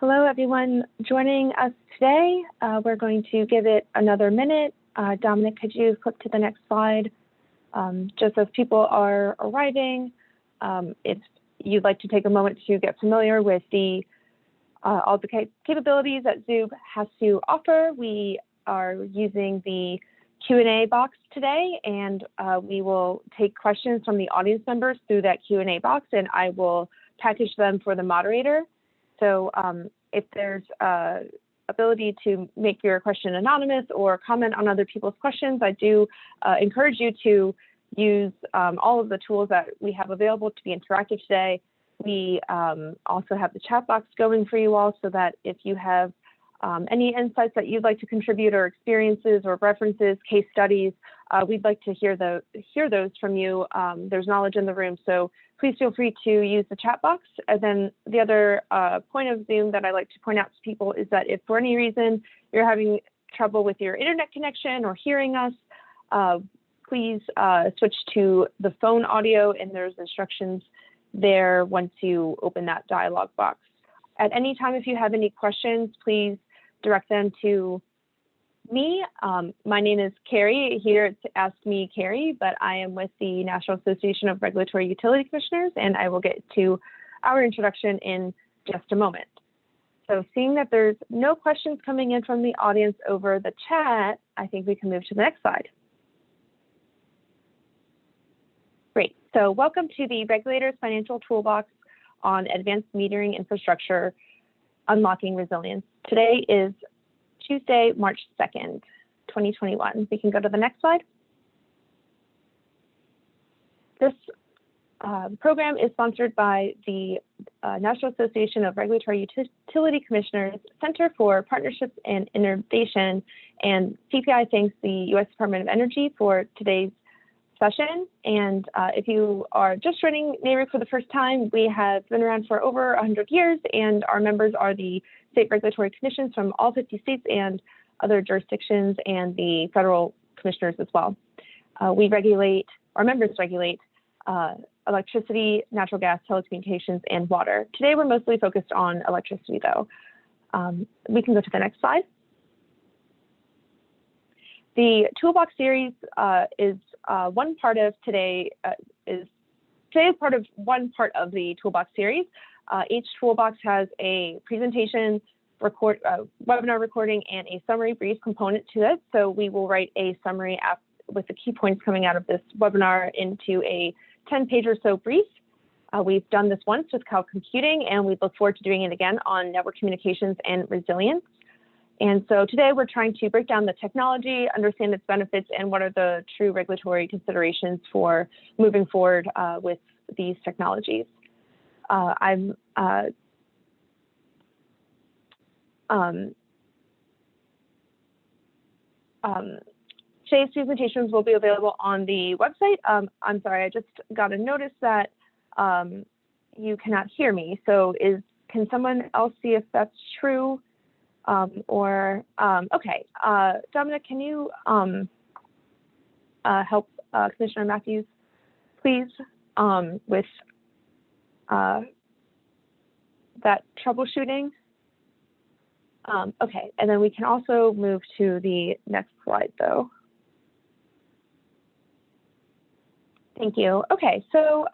Hello, everyone joining us today. We're going to give it another minute. Dominic, could you flip to the next slide? Just as people are arriving, if you'd like to take a moment to get familiar with all the capabilities that Zoom has to offer, we are using the Q&A box today, and we will take questions from the audience members through that Q&A box, and I will package them for the moderator. So if there's ability to make your question anonymous or comment on other people's questions, I do encourage you to use all of the tools that we have available to be interactive today. We also have the chat box going for you all, so that if you have any insights that you'd like to contribute, or experiences or references, case studies, we'd like to hear those from you. There's knowledge in the room, so please feel free to use the chat box. And then the other point of Zoom that I like to point out to people is that if for any reason you're having trouble with your internet connection or hearing us, please switch to the phone audio, and there's instructions there once you open that dialog box. At any time, if you have any questions, please direct them to me. My name is Carrie. Here it's Ask Me Carrie, but I am with the National Association of Regulatory Utility Commissioners, and I will get to our introduction in just a moment. So seeing that there's no questions coming in from the audience over the chat, I think we can move to the next slide. Great. So welcome to the Regulators Financial Toolbox on Advanced Metering Infrastructure, Unlocking Resilience. Today is Tuesday, March 2nd, 2021. We can go to the next slide. This program is sponsored by the National Association of Regulatory Utility Commissioners Center for Partnerships and Innovation, and CPI thanks the U.S. Department of Energy for today's session. And if you are just joining NAREG for the first time, we have been around for over 100 years, and our members are the state regulatory commissions from all 50 states and other jurisdictions, and the federal commissioners as well. Our members regulate electricity, natural gas, telecommunications, and water. Today, we're mostly focused on electricity, though. We can go to the next slide. The Toolbox series is one part of today. Today is part of one part of the Toolbox series. Each Toolbox has a presentation, webinar recording, and a summary brief component to it. So we will write a summary with the key points coming out of this webinar into a 10-page or so brief. We've done this once with cloud computing, and we look forward to doing it again on network communications and resilience. And so today we're trying to break down the technology, understand its benefits, and what are the true regulatory considerations for moving forward with these technologies. Today's presentations will be available on the website. I'm sorry, I just got a notice that you cannot hear me. So can someone else see if that's true? Okay, Dominic, can you help Commissioner Mathews, please, with that troubleshooting? Okay, and then we can also move to the next slide, though. Thank you. Okay, so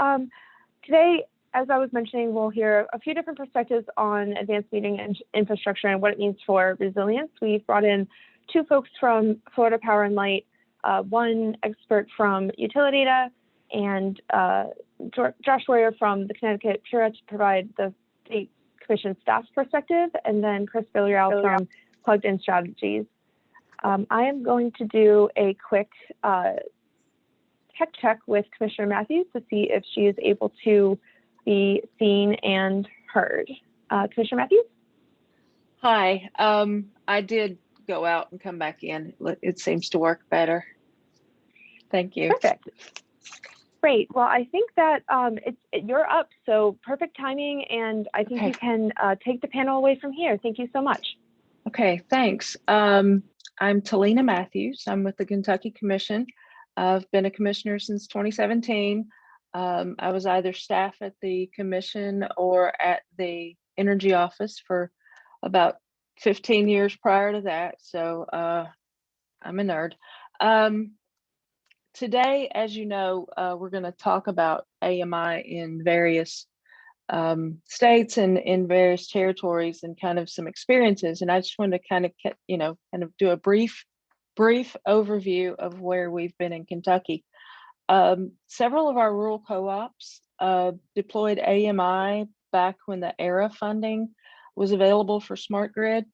today, as I was mentioning, we'll hear a few different perspectives on advanced metering infrastructure and what it means for resilience. We've brought in two folks from Florida Power and Light, one expert from Utilidata, and Josh Ryor from the Connecticut Pura to provide the State Commission staff's perspective, and then Chris Villarreal from Plugged In Strategies. I am going to do a quick tech check with Commissioner Mathews to see if she is able to be seen and heard. Commissioner Mathews? Hi, I did go out and come back in. It seems to work better. Thank you. Perfect. Great. Well, I think that you're up, so perfect timing, and I think you can take the panel away from here. Thank you so much. Okay, thanks. I'm Talina Mathews. I'm with the Kentucky Commission. I've been a commissioner since 2017. I was either staff at the commission or at the energy office for about 15 years prior to that. So I'm a nerd. Today, as you know, we're going to talk about AMI in various states and in various territories and kind of some experiences. And I just wanted to kind of do a brief overview of where we've been in Kentucky. Several of our rural co-ops deployed AMI back when the ERA funding was available for smart grid.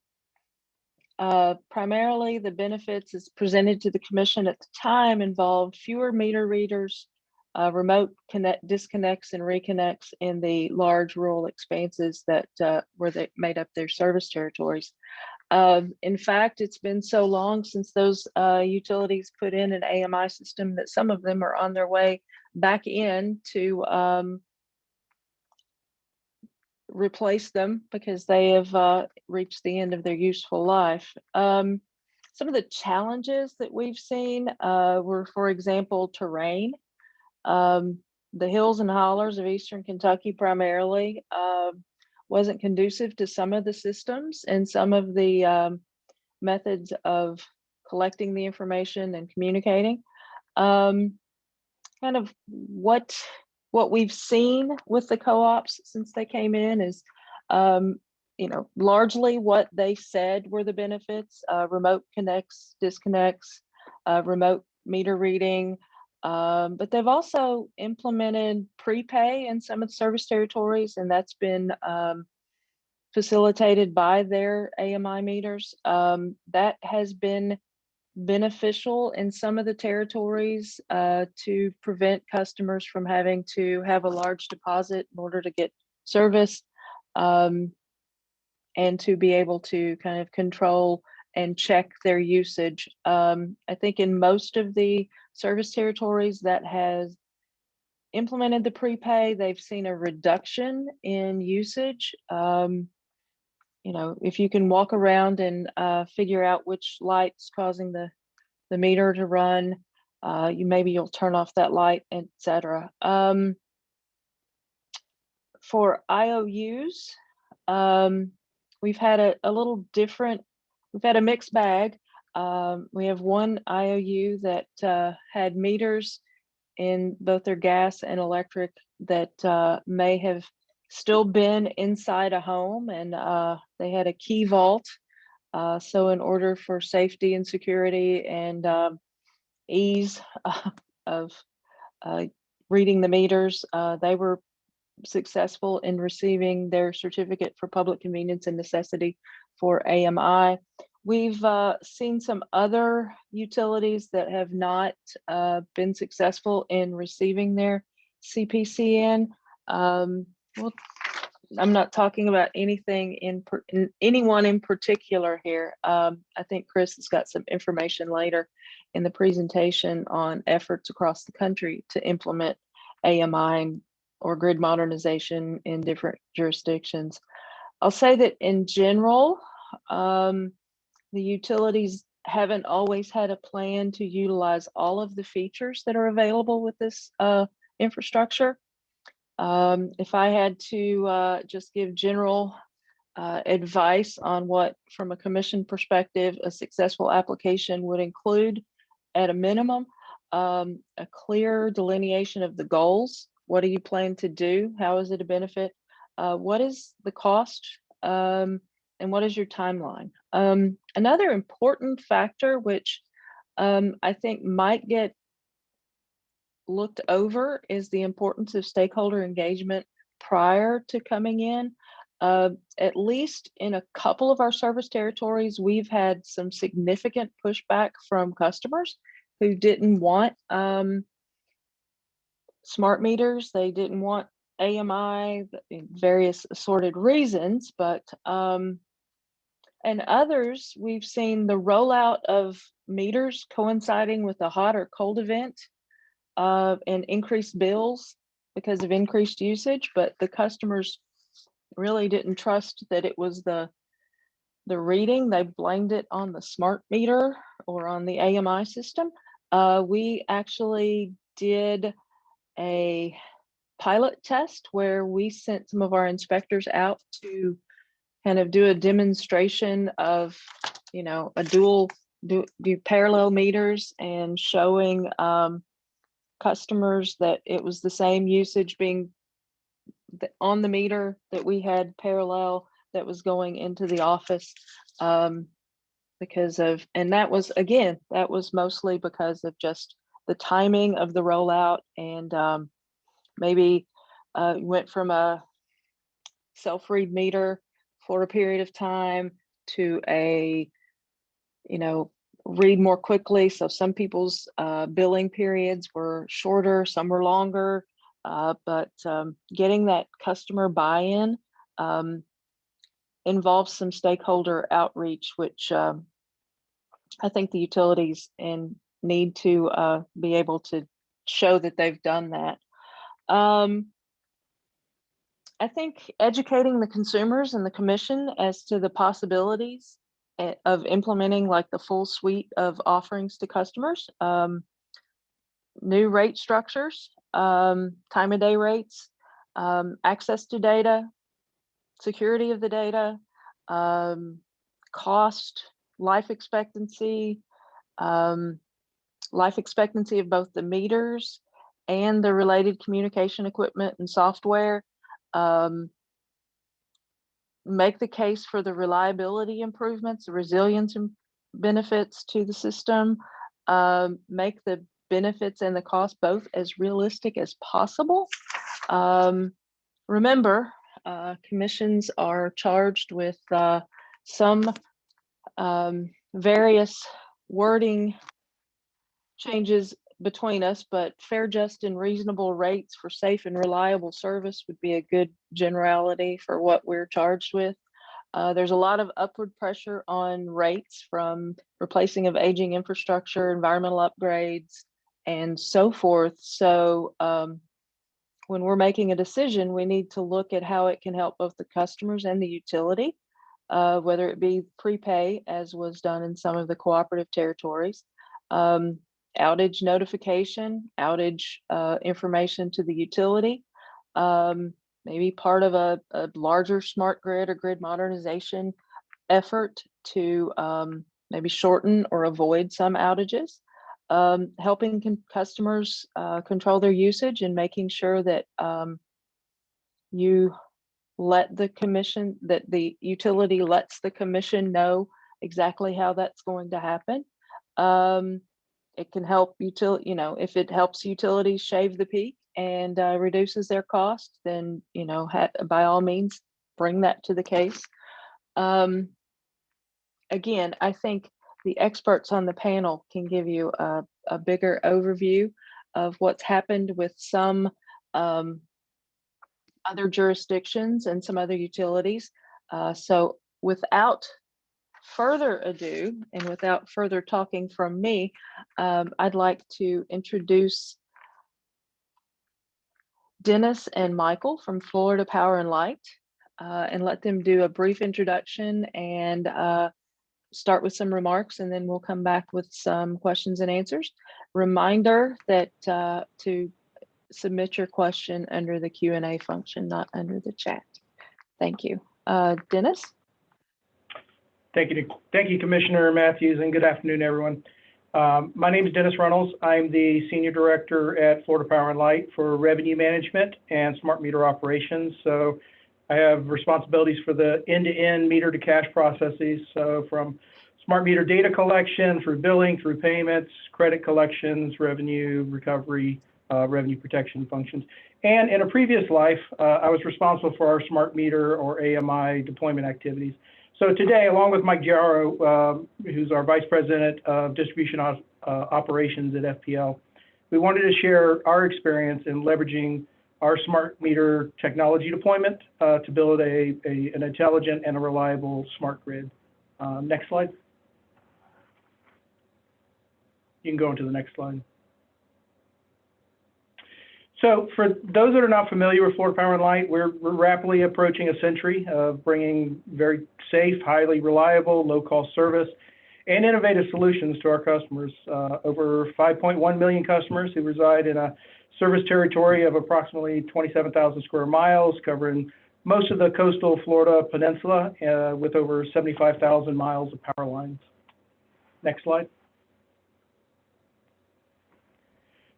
Primarily, the benefits as presented to the commission at the time involved fewer meter readers, remote disconnects and reconnects in the large rural expanses that made up their service territories. In fact, it's been so long since those utilities put in an AMI system that some of them are on their way back in to replace them because they have reached the end of their useful life. Some of the challenges that we've seen were, for example, terrain. The hills and hollers of Eastern Kentucky primarily wasn't conducive to some of the systems and some of the methods of collecting the information and communicating. Kind of what we've seen with the co-ops since they came in is, largely what they said were the benefits: remote connects, disconnects, remote meter reading. But they've also implemented prepay in some of the service territories, and that's been facilitated by their AMI meters. That has been beneficial in some of the territories to prevent customers from having to have a large deposit in order to get service, and to be able to kind of control and check their usage. I think in most of the service territories that has implemented the prepay, they've seen a reduction in usage. If you can walk around and figure out which light's causing the meter to run, you'll turn off that light, etc. For IOUs, we've had a little different. We've had a mixed bag. We have one IOU that had meters in both their gas and electric that may have still been inside a home, and they had a key vault. So in order for safety and security and ease of reading the meters, they were successful in receiving their certificate for public convenience and necessity for AMI. We've seen some other utilities that have not been successful in receiving their CPCN. Well, I'm not talking about anything anyone in particular here. I think Chris has got some information later in the presentation on efforts across the country to implement AMI or grid modernization in different jurisdictions. I'll say that in general, the utilities haven't always had a plan to utilize all of the features that are available with this infrastructure. If I had to just give general advice on what, from a commission perspective, a successful application would include, at a minimum, a clear delineation of the goals. What do you plan to do? How is it a benefit? What is the cost? And what is your timeline? Another important factor, which I think might get looked over, is the importance of stakeholder engagement prior to coming in. At least in a couple of our service territories, we've had some significant pushback from customers who didn't want smart meters. They didn't want AMI, various assorted reasons, but and others, we've seen the rollout of meters coinciding with a hot or cold event and increased bills because of increased usage, but the customers really didn't trust that it was the reading. They blamed it on the smart meter or on the AMI system. We actually did a pilot test where we sent some of our inspectors out to kind of do a demonstration of, a do parallel meters and showing customers that it was the same usage being on the meter that we had parallel that was going into the office, because of, and that was mostly because of just the timing of the rollout, and maybe went from a self-read meter for a period of time to a, read more quickly. So some people's billing periods were shorter, some were longer, but getting that customer buy-in involves some stakeholder outreach, which I think the utilities need to be able to show that they've done that. I think educating the consumers and the commission as to the possibilities of implementing like the full suite of offerings to customers, new rate structures, time of day rates, access to data, security of the data, cost, life expectancy of both the meters and the related communication equipment and software. Make the case for the reliability improvements, the resilience benefits to the system, make the benefits and the cost both as realistic as possible. Remember, commissions are charged with some various wording changes between us, but fair, just, and reasonable rates for safe and reliable service would be a good generality for what we're charged with. There's a lot of upward pressure on rates from replacing of aging infrastructure, environmental upgrades, and so forth. So when we're making a decision, we need to look at how it can help both the customers and the utility, whether it be prepay, as was done in some of the cooperative territories, outage notification, outage information to the utility, maybe part of a larger smart grid or grid modernization effort to maybe shorten or avoid some outages, helping customers control their usage and making sure that you let the commission, that the utility lets the commission know exactly how that's going to happen. It can help if it helps utilities shave the peak and reduces their cost, then, by all means, bring that to the case. Again, I think the experts on the panel can give you a bigger overview of what's happened with some other jurisdictions and some other utilities. So without further ado, and without further talking from me, I'd like to introduce Denis and Michael from Florida Power and Light, and let them do a brief introduction and start with some remarks, and then we'll come back with some questions and answers. Reminder that to submit your question under the Q&A function, not under the chat. Thank you. Denis? Thank you, Commissioner Mathews, and good afternoon, everyone. My name is Denis Reynolds. I'm the Senior Director at Florida Power and Light for Revenue Management and Smart Meter Operations. So I have responsibilities for the end-to-end meter-to-cash processes, so from smart meter data collection, through billing, through payments, credit collections, revenue recovery, revenue protection functions. And in a previous life, I was responsible for our smart meter or AMI deployment activities. So today, along with Mike Jarro, who's our Vice President of Distribution Operations at FPL, we wanted to share our experience in leveraging our smart meter technology deployment to build an intelligent and a reliable smart grid. Next slide. You can go into the next slide. So for those that are not familiar with Florida Power and Light, we're rapidly approaching a century of bringing very safe, highly reliable, low-cost service and innovative solutions to our customers. Over 5.1 million customers who reside in a service territory of approximately 27,000 square miles, covering most of the coastal Florida peninsula with over 75,000 miles of power lines. Next slide.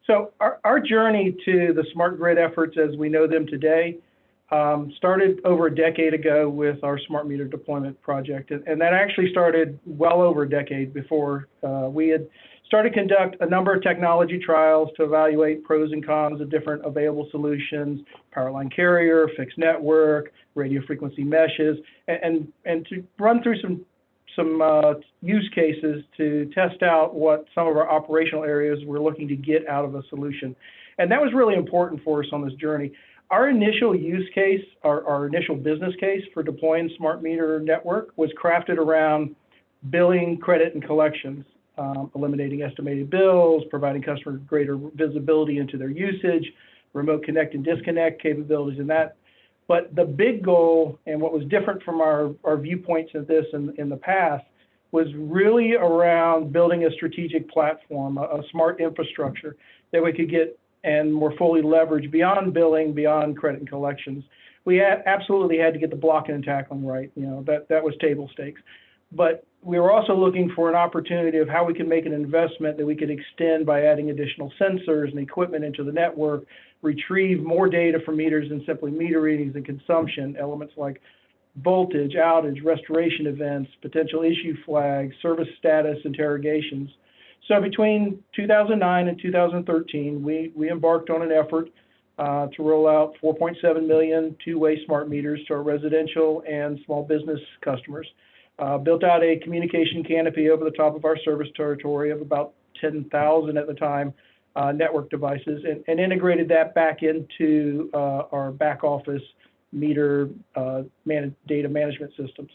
So our journey to the smart grid efforts as we know them today started over a decade ago with our smart meter deployment project. And that actually started well over a decade before we had started to conduct a number of technology trials to evaluate pros and cons of different available solutions, power line carrier, fixed network, radio frequency meshes, and to run through some use cases to test out what some of our operational areas we're looking to get out of a solution. And that was really important for us on this journey. Our initial use case, our initial business case for deploying smart meter network was crafted around billing, credit, and collections, eliminating estimated bills, providing customers greater visibility into their usage, remote connect and disconnect capabilities and that. But the big goal, and what was different from our viewpoints of this in the past, was really around building a strategic platform, a smart infrastructure that we could get and more fully leverage beyond billing, beyond credit and collections. We absolutely had to get the blocking and tackling right. You know, that was table stakes. But we were also looking for an opportunity of how we could make an investment that we could extend by adding additional sensors and equipment into the network, retrieve more data from meters than simply meter readings and consumption, elements like voltage, outage, restoration events, potential issue flags, service status interrogations. So between 2009 and 2013, we embarked on an effort to roll out 4.7 million two-way smart meters to our residential and small business customers. Built out a communication canopy over the top of our service territory of about 10,000 at the time network devices, and integrated that back into our back office meter data management systems.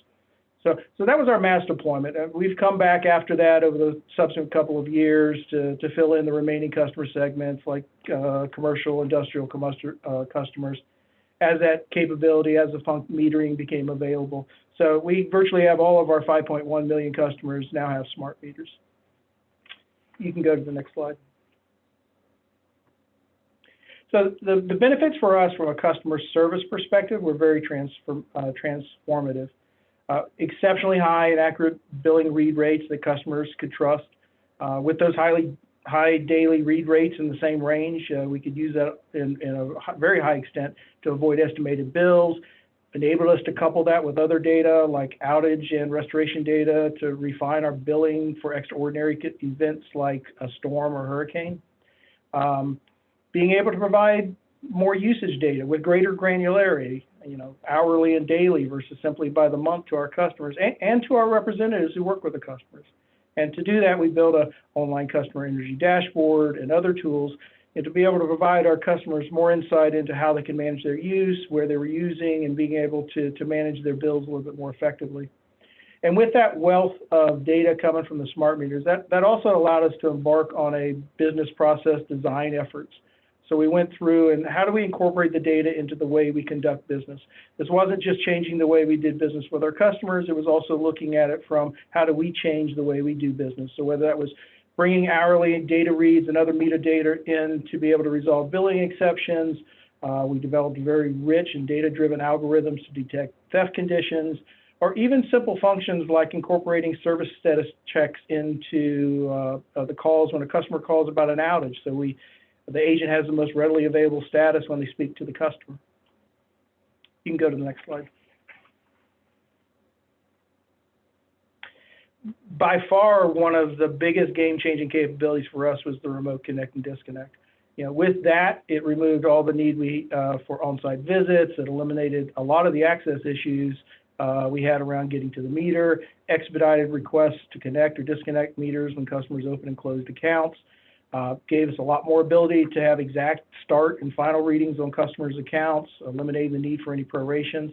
So that was our mass deployment. We've come back after that over the subsequent couple of years to fill in the remaining customer segments like commercial, industrial customers as that capability, as the metering became available. So we virtually have all of our 5.1 million customers now have smart meters. You can go to the next slide. So the benefits for us from a customer service perspective were very transformative. Exceptionally high and accurate billing read rates that customers could trust. With those high daily read rates in the same range, we could use that in a very high extent to avoid estimated bills, enabled us to couple that with other data like outage and restoration data to refine our billing for extraordinary events like a storm or hurricane. Being able to provide more usage data with greater granularity, you know, hourly and daily versus simply by the month to our customers and to our representatives who work with the customers. And to do that, we built an online customer energy dashboard and other tools, and to be able to provide our customers more insight into how they can manage their use, where they were using, and being able to manage their bills a little bit more effectively. And with that wealth of data coming from the smart meters, that also allowed us to embark on a business process design efforts. So we went through and how do we incorporate the data into the way we conduct business? This wasn't just changing the way we did business with our customers, it was also looking at it from how do we change the way we do business? So whether that was bringing hourly data reads and other metadata in to be able to resolve billing exceptions, we developed very rich and data-driven algorithms to detect theft conditions, or even simple functions like incorporating service status checks into the calls when a customer calls about an outage. So the agent has the most readily available status when they speak to the customer. You can go to the next slide. By far, one of the biggest game-changing capabilities for us was the remote connect and disconnect. You know, with that, it removed all the need for on-site visits. It eliminated a lot of the access issues we had around getting to the meter, expedited requests to connect or disconnect meters when customers open and closed accounts. Gave us a lot more ability to have exact start and final readings on customers' accounts, eliminating the need for any prorations.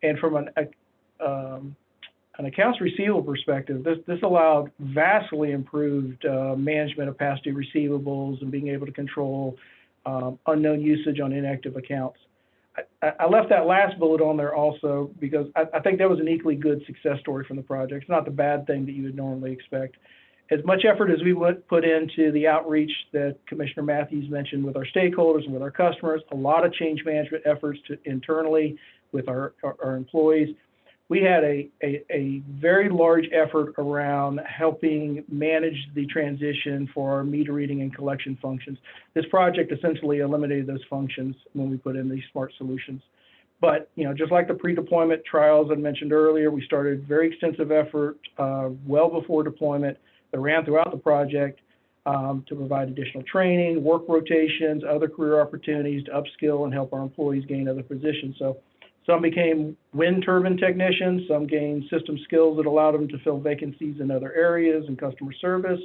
And from an accounts receivable perspective, this allowed vastly improved management of past due receivables and being able to control unknown usage on inactive accounts. I left that last bullet on there also because I think that was an equally good success story from the project. It's not the bad thing that you would normally expect. As much effort as we would put into the outreach that Commissioner Mathews mentioned with our stakeholders and with our customers, a lot of change management efforts internally with our employees. We had a very large effort around helping manage the transition for our meter reading and collection functions. This project essentially eliminated those functions when we put in these smart solutions. But, you know, just like the pre-deployment trials I mentioned earlier, we started very extensive effort well before deployment that ran throughout the project to provide additional training, work rotations, other career opportunities to upskill and help our employees gain other positions. So some became wind turbine technicians, some gained system skills that allowed them to fill vacancies in other areas and customer service.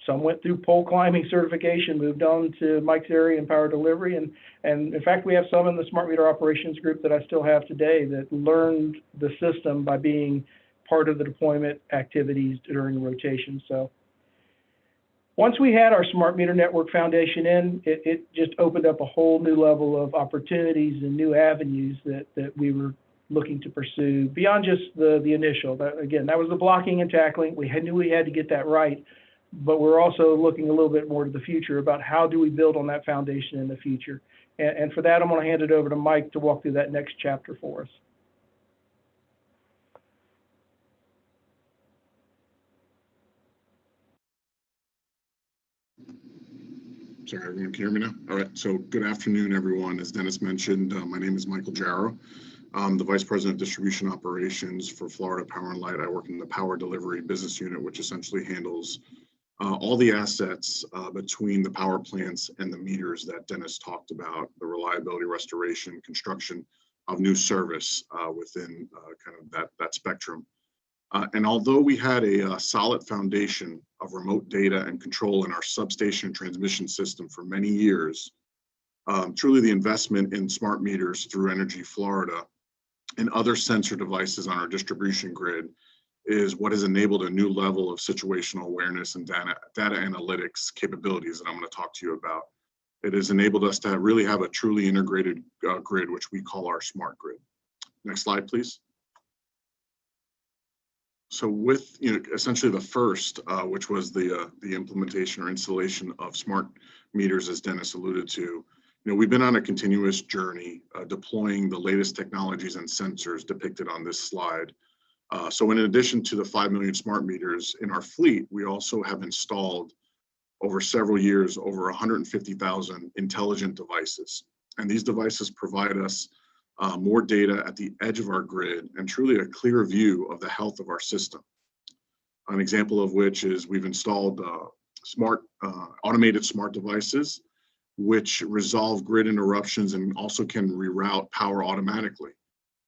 Some went through pole climbing certification, moved on to Mike's area and power delivery. And in fact, we have some in the smart meter operations group that I still have today that learned the system by being part of the deployment activities during the rotation. So once we had our smart meter network foundation in, it just opened up a whole new level of opportunities and new avenues that we were looking to pursue beyond just the initial. Again, that was the blocking and tackling. We knew we had to get that right, but we're also looking a little bit more to the future about how do we build on that foundation in the future. And for that, I'm going to hand it over to Mike to walk through that next chapter for us. Sorry, everyone can hear me now? All right, so good afternoon, everyone. As Denis mentioned, my name is Michael Jarro. I'm the Vice President of Distribution Operations for Florida Power and Light. I work in the Power Delivery Business Unit, which essentially handles all the assets between the power plants and the meters that Denis talked about, the reliability, restoration, construction of new service within kind of that spectrum. And although we had a solid foundation of remote data and control in our substation transmission system for many years, truly the investment in smart meters through Energy Florida and other sensor devices on our distribution grid is what has enabled a new level of situational awareness and data analytics capabilities that I'm going to talk to you about. It has enabled us to really have a truly integrated grid, which we call our smart grid. Next slide, please. So with essentially the first, which was the implementation or installation of smart meters, as Denis alluded to, we've been on a continuous journey deploying the latest technologies and sensors depicted on this slide. So in addition to the 5 million smart meters in our fleet, we also have installed over several years over 150,000 intelligent devices. And these devices provide us more data at the edge of our grid and truly a clear view of the health of our system. An example of which is we've installed automated smart devices, which resolve grid interruptions and also can reroute power automatically.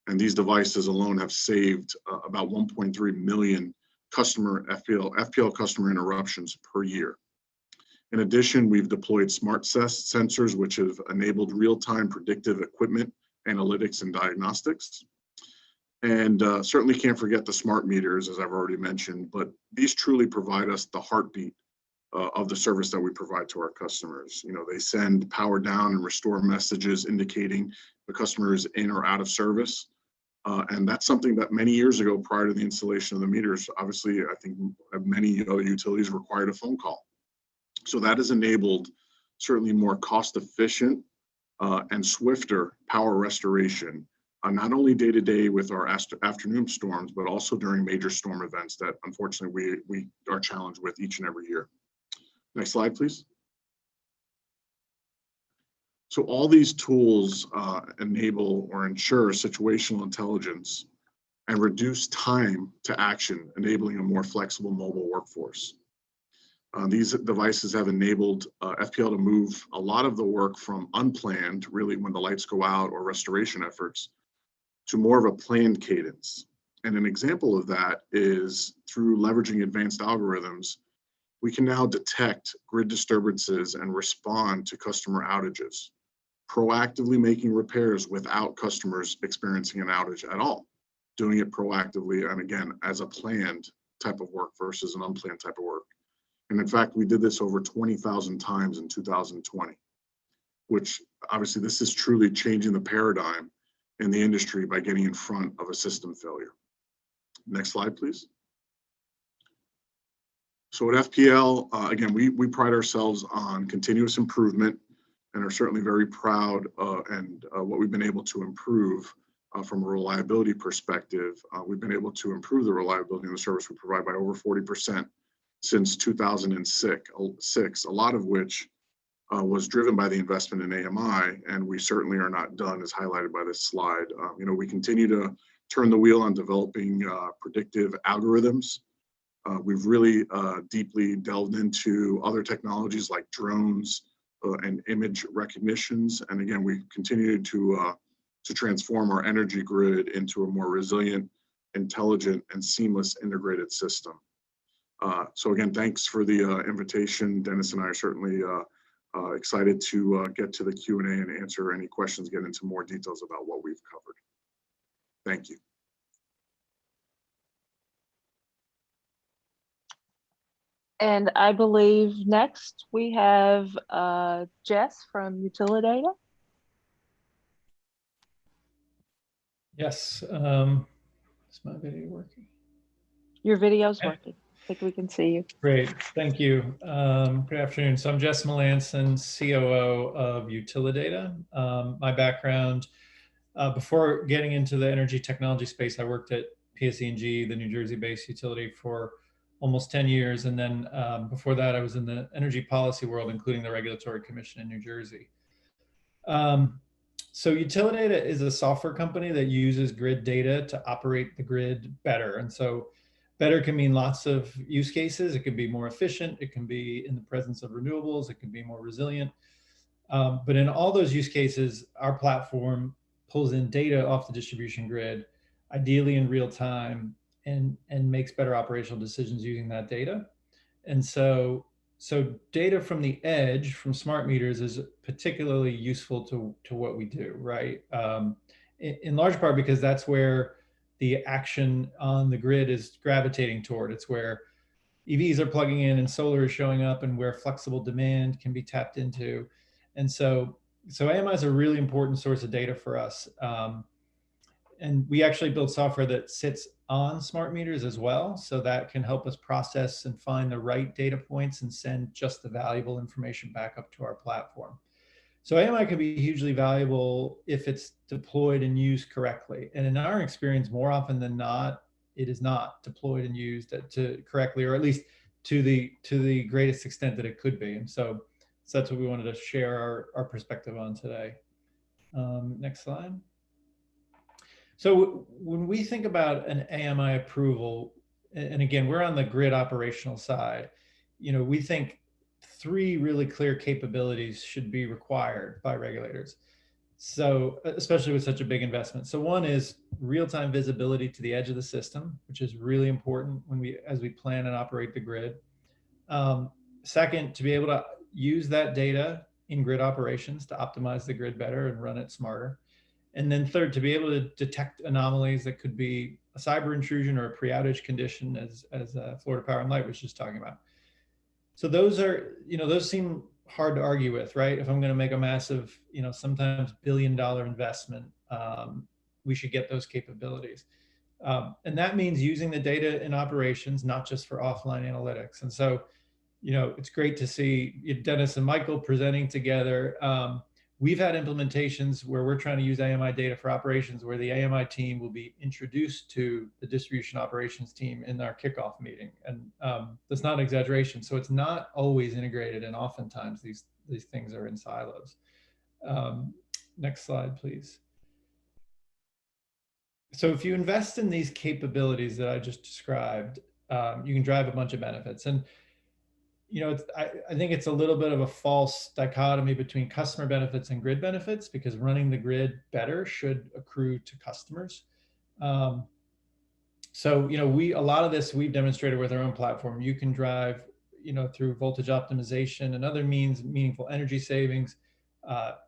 And these devices alone have saved about 1.3 million FPL customer interruptions per year. In addition, we've deployed smart sensors, which have enabled real-time predictive equipment analytics and diagnostics. And certainly can't forget the smart meters, as I've already mentioned, but these truly provide us the heartbeat of the service that we provide to our customers. They send power down and restore messages indicating the customer is in or out of service. And that's something that many years ago, prior to the installation of the meters, obviously, I think many other utilities required a phone call. So that has enabled certainly more cost-efficient and swifter power restoration, not only day-to-day with our afternoon storms, but also during major storm events that unfortunately we are challenged with each and every year. Next slide, please. So all these tools enable or ensure situational intelligence and reduce time to action, enabling a more flexible mobile workforce. These devices have enabled FPL to move a lot of the work from unplanned, really when the lights go out, or restoration efforts, to more of a planned cadence. And an example of that is through leveraging advanced algorithms, we can now detect grid disturbances and respond to customer outages, proactively making repairs without customers experiencing an outage at all, doing it proactively and again, as a planned type of work versus an unplanned type of work. And in fact, we did this over 20,000 times in 2020, which obviously this is truly changing the paradigm in the industry by getting in front of a system failure. Next slide, please. So at FPL, again, we pride ourselves on continuous improvement and are certainly very proud and what we've been able to improve from a reliability perspective, we've been able to improve the reliability of the service we provide by over 40% since 2006, a lot of which was driven by the investment in AMI, and we certainly are not done, as highlighted by this slide. We continue to turn the wheel on developing predictive algorithms. We've really deeply delved into other technologies like drones and image recognitions. And again, we continue to transform our energy grid into a more resilient, intelligent, and seamless integrated system. So again, thanks for the invitation. Denis and I are certainly excited to get to the Q&A and answer any questions, get into more details about what we've covered. Thank you. And I believe next we have Jess from Utilidata. Yes. Is my video working? Your video's working. I think we can see you. Great. Thank you. Good afternoon. So I'm Jess Melanson, COO of Utilidata. My background, before getting into the energy technology space, I worked at PSE&G, the New Jersey-based utility, for almost 10 years. And then before that, I was in the energy policy world, including the Regulatory Commission in New Jersey. So Utilidata is a software company that uses grid data to operate the grid better. And so better can mean lots of use cases. It can be more efficient. It can be in the presence of renewables. It can be more resilient. But in all those use cases, our platform pulls in data off the distribution grid, ideally in real time, and makes better operational decisions using that data. And so data from the edge, from smart meters, is particularly useful to what we do, right? In large part because that's where the action on the grid is gravitating toward. It's where EVs are plugging in and solar is showing up, and where flexible demand can be tapped into. And so AMI is a really important source of data for us. And we actually build software that sits on smart meters as well. So that can help us process and find the right data points and send just the valuable information back up to our platform. So AMI can be hugely valuable if it's deployed and used correctly. And in our experience, more often than not, it is not deployed and used correctly, or at least to the greatest extent that it could be. And so that's what we wanted to share our perspective on today. Next slide. So when we think about an AMI approval, and again, we're on the grid operational side, we think 3 really clear capabilities should be required by regulators. So especially with such a big investment. So one is real-time visibility to the edge of the system, which is really important as we plan and operate the grid. Second, to be able to use that data in grid operations to optimize the grid better and run it smarter. And then third, to be able to detect anomalies that could be a cyber intrusion or a pre-outage condition, as Florida Power and Light was just talking about. So those seem hard to argue with, right? If I'm going to make a massive, sometimes billion-dollar investment, we should get those capabilities. And that means using the data in operations, not just for offline analytics. And so, it's great to see Denis and Michael presenting together. We've had implementations where we're trying to use AMI data for operations, where the AMI team will be introduced to the distribution operations team in our kickoff meeting. And that's not an exaggeration. So it's not always integrated, and oftentimes these things are in silos. Next slide, please. So if you invest in these capabilities that I just described, you can drive a bunch of benefits. And I think it's a little bit of a false dichotomy between customer benefits and grid benefits, because running the grid better should accrue to customers. So, a lot of this we've demonstrated with our own platform. You can drive, through voltage optimization and other means, meaningful energy savings,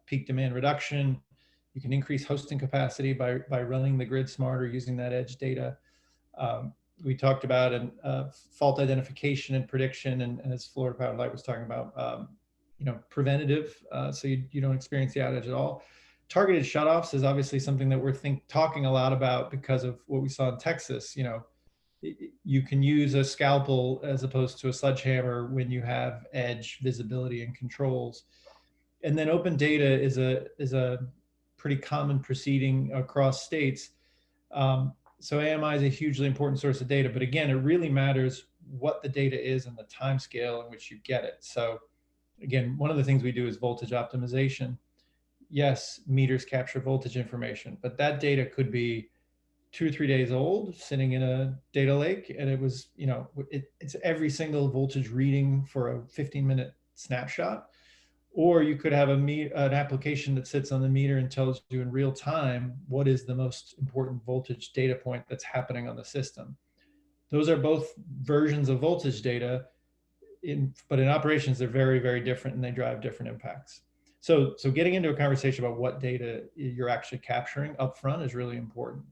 peak demand reduction. You can increase hosting capacity by running the grid smarter, using that edge data. We talked about fault identification and prediction, and as Florida Power and Light was talking about, preventative, so you don't experience the outage at all. Targeted shutoffs is obviously something that we're talking a lot about because of what we saw in Texas. You can use a scalpel as opposed to a sledgehammer when you have edge visibility and controls. And then open data is a pretty common proceeding across states. So AMI is a hugely important source of data, but again, it really matters what the data is and the time scale in which you get it. So again, one of the things we do is voltage optimization. Yes, meters capture voltage information, but that data could be 2 or 3 days old, sitting in a data lake, and it was, it's every single voltage reading for a 15-minute snapshot. Or you could have an application that sits on the meter and tells you in real time what is the most important voltage data point that's happening on the system. Those are both versions of voltage data, but in operations, they're very, very different, and they drive different impacts. So getting into a conversation about what data you're actually capturing upfront is really important.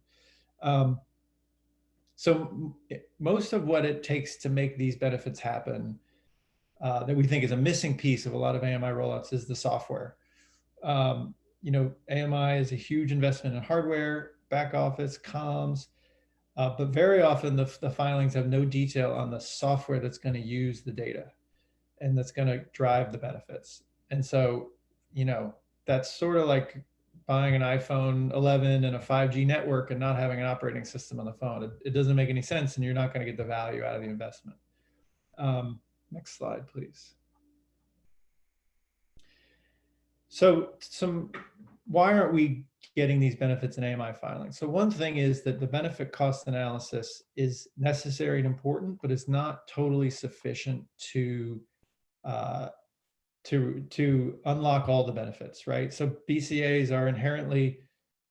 So most of what it takes to make these benefits happen that we think is a missing piece of a lot of AMI rollouts is the software. AMI is a huge investment in hardware, back office, comms, but very often the filings have no detail on the software that's going to use the data and that's going to drive the benefits. And so, that's sort of like buying an iPhone 11 and a 5G network and not having an operating system on the phone. It doesn't make any sense, and you're not going to get the value out of the investment. Next slide, please. So why aren't we getting these benefits in AMI filing? So one thing is that the benefit cost analysis is necessary and important, but it's not totally sufficient to unlock all the benefits, right? So BCAs are inherently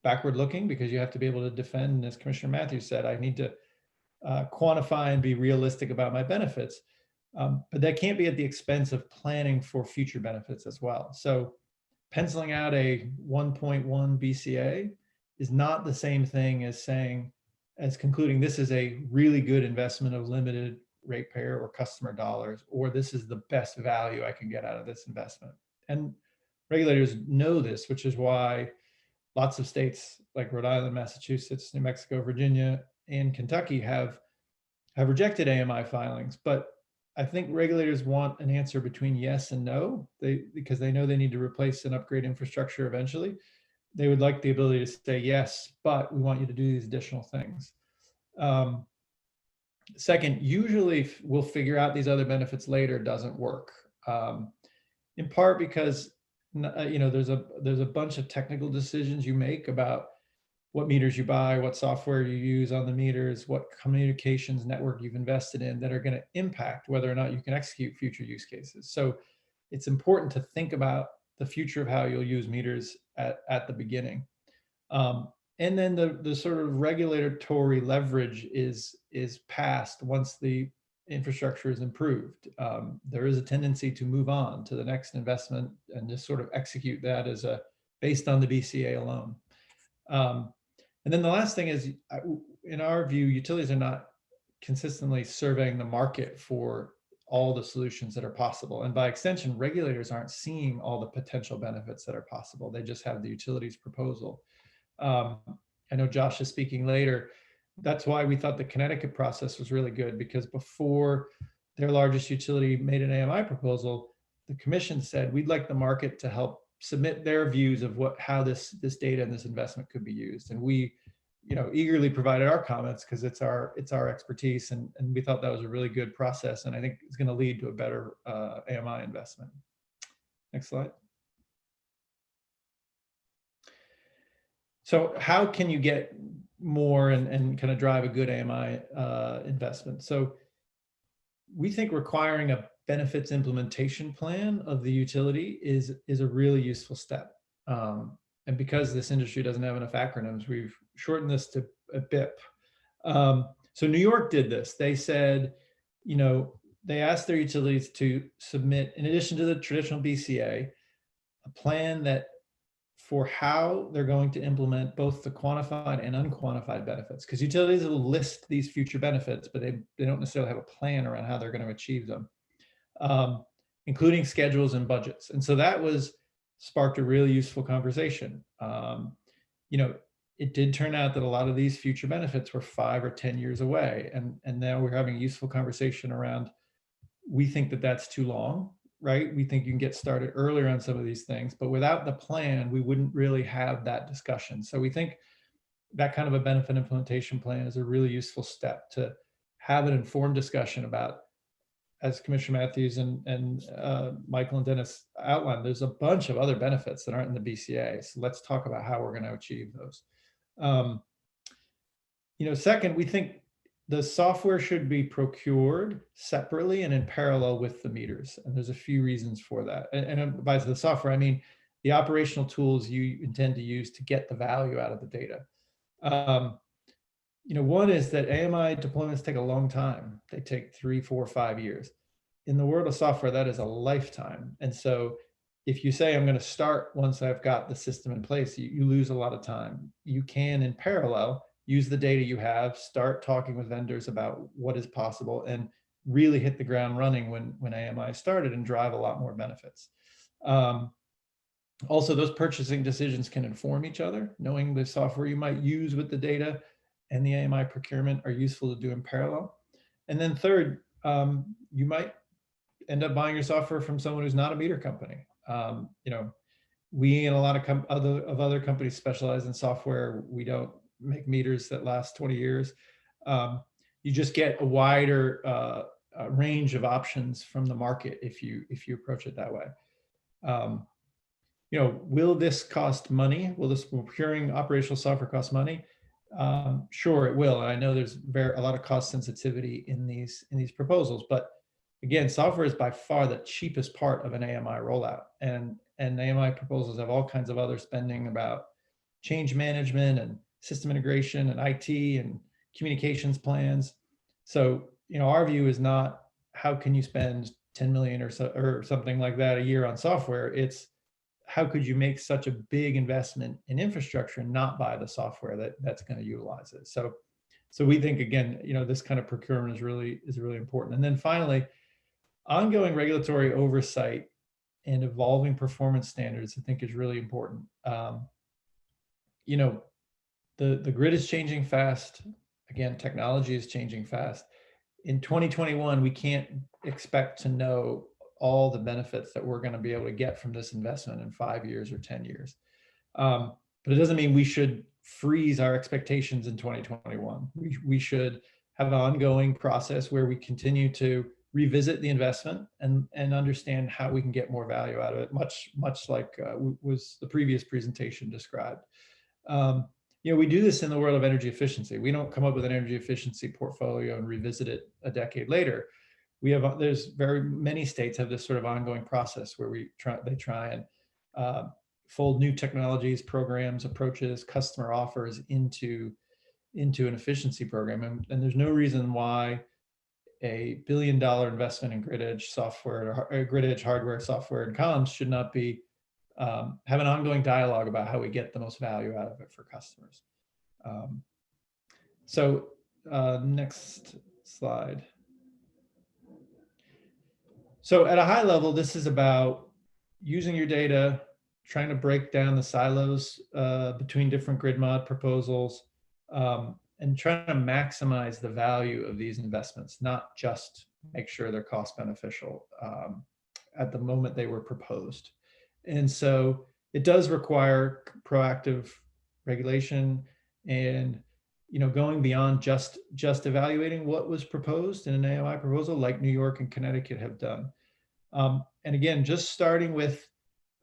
backward looking because you have to be able to defend, and as Commissioner Mathews said, I need to quantify and be realistic about my benefits. But that can't be at the expense of planning for future benefits as well. So penciling out a 1.1 BCA is not the same thing as concluding this is a really good investment of limited ratepayer or customer dollars, or this is the best value I can get out of this investment. And regulators know this, which is why lots of states like Rhode Island, Massachusetts, New Mexico, Virginia, and Kentucky have rejected AMI filings. But I think regulators want an answer between yes and no, because they know they need to replace and upgrade infrastructure eventually. They would like the ability to say yes, but we want you to do these additional things. Second, usually we'll figure out these other benefits later doesn't work, in part because there's a bunch of technical decisions you make about what meters you buy, what software you use on the meters, what communications network you've invested in that are going to impact whether or not you can execute future use cases. So it's important to think about the future of how you'll use meters at the beginning. And then the sort of regulatory leverage is passed once the infrastructure is improved. There is a tendency to move on to the next investment and just sort of execute that based on the BCA alone. And then the last thing is, in our view, utilities are not consistently surveying the market for all the solutions that are possible. And by extension, regulators aren't seeing all the potential benefits that are possible. They just have the utilities proposal. I know Josh is speaking later. That's why we thought the Connecticut process was really good, because before their largest utility made an AMI proposal, the commission said, we'd like the market to help submit their views of how this data and this investment could be used. And we, eagerly provided our comments because it's our expertise, and we thought that was a really good process, and I think it's going to lead to a better AMI investment. Next slide. So how can you get more and kind of drive a good AMI investment? So we think requiring a benefits implementation plan of the utility is a really useful step. And because this industry doesn't have enough acronyms, we've shortened this to a BIP. So New York did this. They said, they asked their utilities to submit, in addition to the traditional BCA, a plan that for how they're going to implement both the quantified and unquantified benefits, because utilities will list these future benefits, but they don't necessarily have a plan around how they're going to achieve them, including schedules and budgets. And so that sparked a really useful conversation. It did turn out that a lot of these future benefits were 5 or 10 years away. And now we're having a useful conversation around, we think that that's too long. right? We think you can get started earlier on some of these things, but without the plan, we wouldn't really have that discussion. So we think that kind of a benefit implementation plan is a really useful step to have an informed discussion about, as Commissioner Mathews and Michael and Denis outlined, there's a bunch of other benefits that aren't in the BCA. So let's talk about how we're going to achieve those. Second, we think the software should be procured separately and in parallel with the meters. And there's a few reasons for that. And by the software, I mean the operational tools you intend to use to get the value out of the data. One is that AMI deployments take a long time. They take 3, 4, 5 years. In the world of software, that is a lifetime. And so if you say, I'm going to start once I've got the system in place, you lose a lot of time. You can, in parallel, use the data you have, start talking with vendors about what is possible, and really hit the ground running when AMI started and drive a lot more benefits. Also, those purchasing decisions can inform each other. Knowing the software you might use with the data and the AMI procurement are useful to do in parallel. And then third, you might end up buying your software from someone who's not a meter company. We and a lot of other companies specialize in software. We don't make meters that last 20 years. You just get a wider range of options from the market if you approach it that way. Will this cost money? Will this procuring operational software cost money? Sure, it will. And I know there's a lot of cost sensitivity in these proposals, but again, software is by far the cheapest part of an AMI rollout, and AMI proposals have all kinds of other spending about change management and system integration and IT and communications plans. So, our view is not how can you spend 10 million or something like that a year on software. It's how could you make such a big investment in infrastructure and not buy the software that's going to utilize it. So we think, again, this kind of procurement is really important. And then finally, ongoing regulatory oversight and evolving performance standards, I think, is really important. The grid is changing fast. Again, technology is changing fast. In 2021, we can't expect to know all the benefits that we're going to be able to get from this investment in 5 years or 10 years. But it doesn't mean we should freeze our expectations in 2021. We should have an ongoing process where we continue to revisit the investment and understand how we can get more value out of it, much like was the previous presentation described. We do this in the world of energy efficiency. We don't come up with an energy efficiency portfolio and revisit it a decade later. There's very many states have this sort of ongoing process where they try and fold new technologies, programs, approaches, customer offers into an efficiency program. And there's no reason why a $1 billion investment in grid edge software, or grid edge hardware, software, and comms should not be have an ongoing dialogue about how we get the most value out of it for customers. Next slide. So at a high level, this is about using your data, trying to break down the silos between different grid mod proposals, and trying to maximize the value of these investments, not just make sure they're cost beneficial at the moment they were proposed. And so it does require proactive regulation and going beyond just evaluating what was proposed in an AMI proposal, like New York and Connecticut have done. And again, just starting with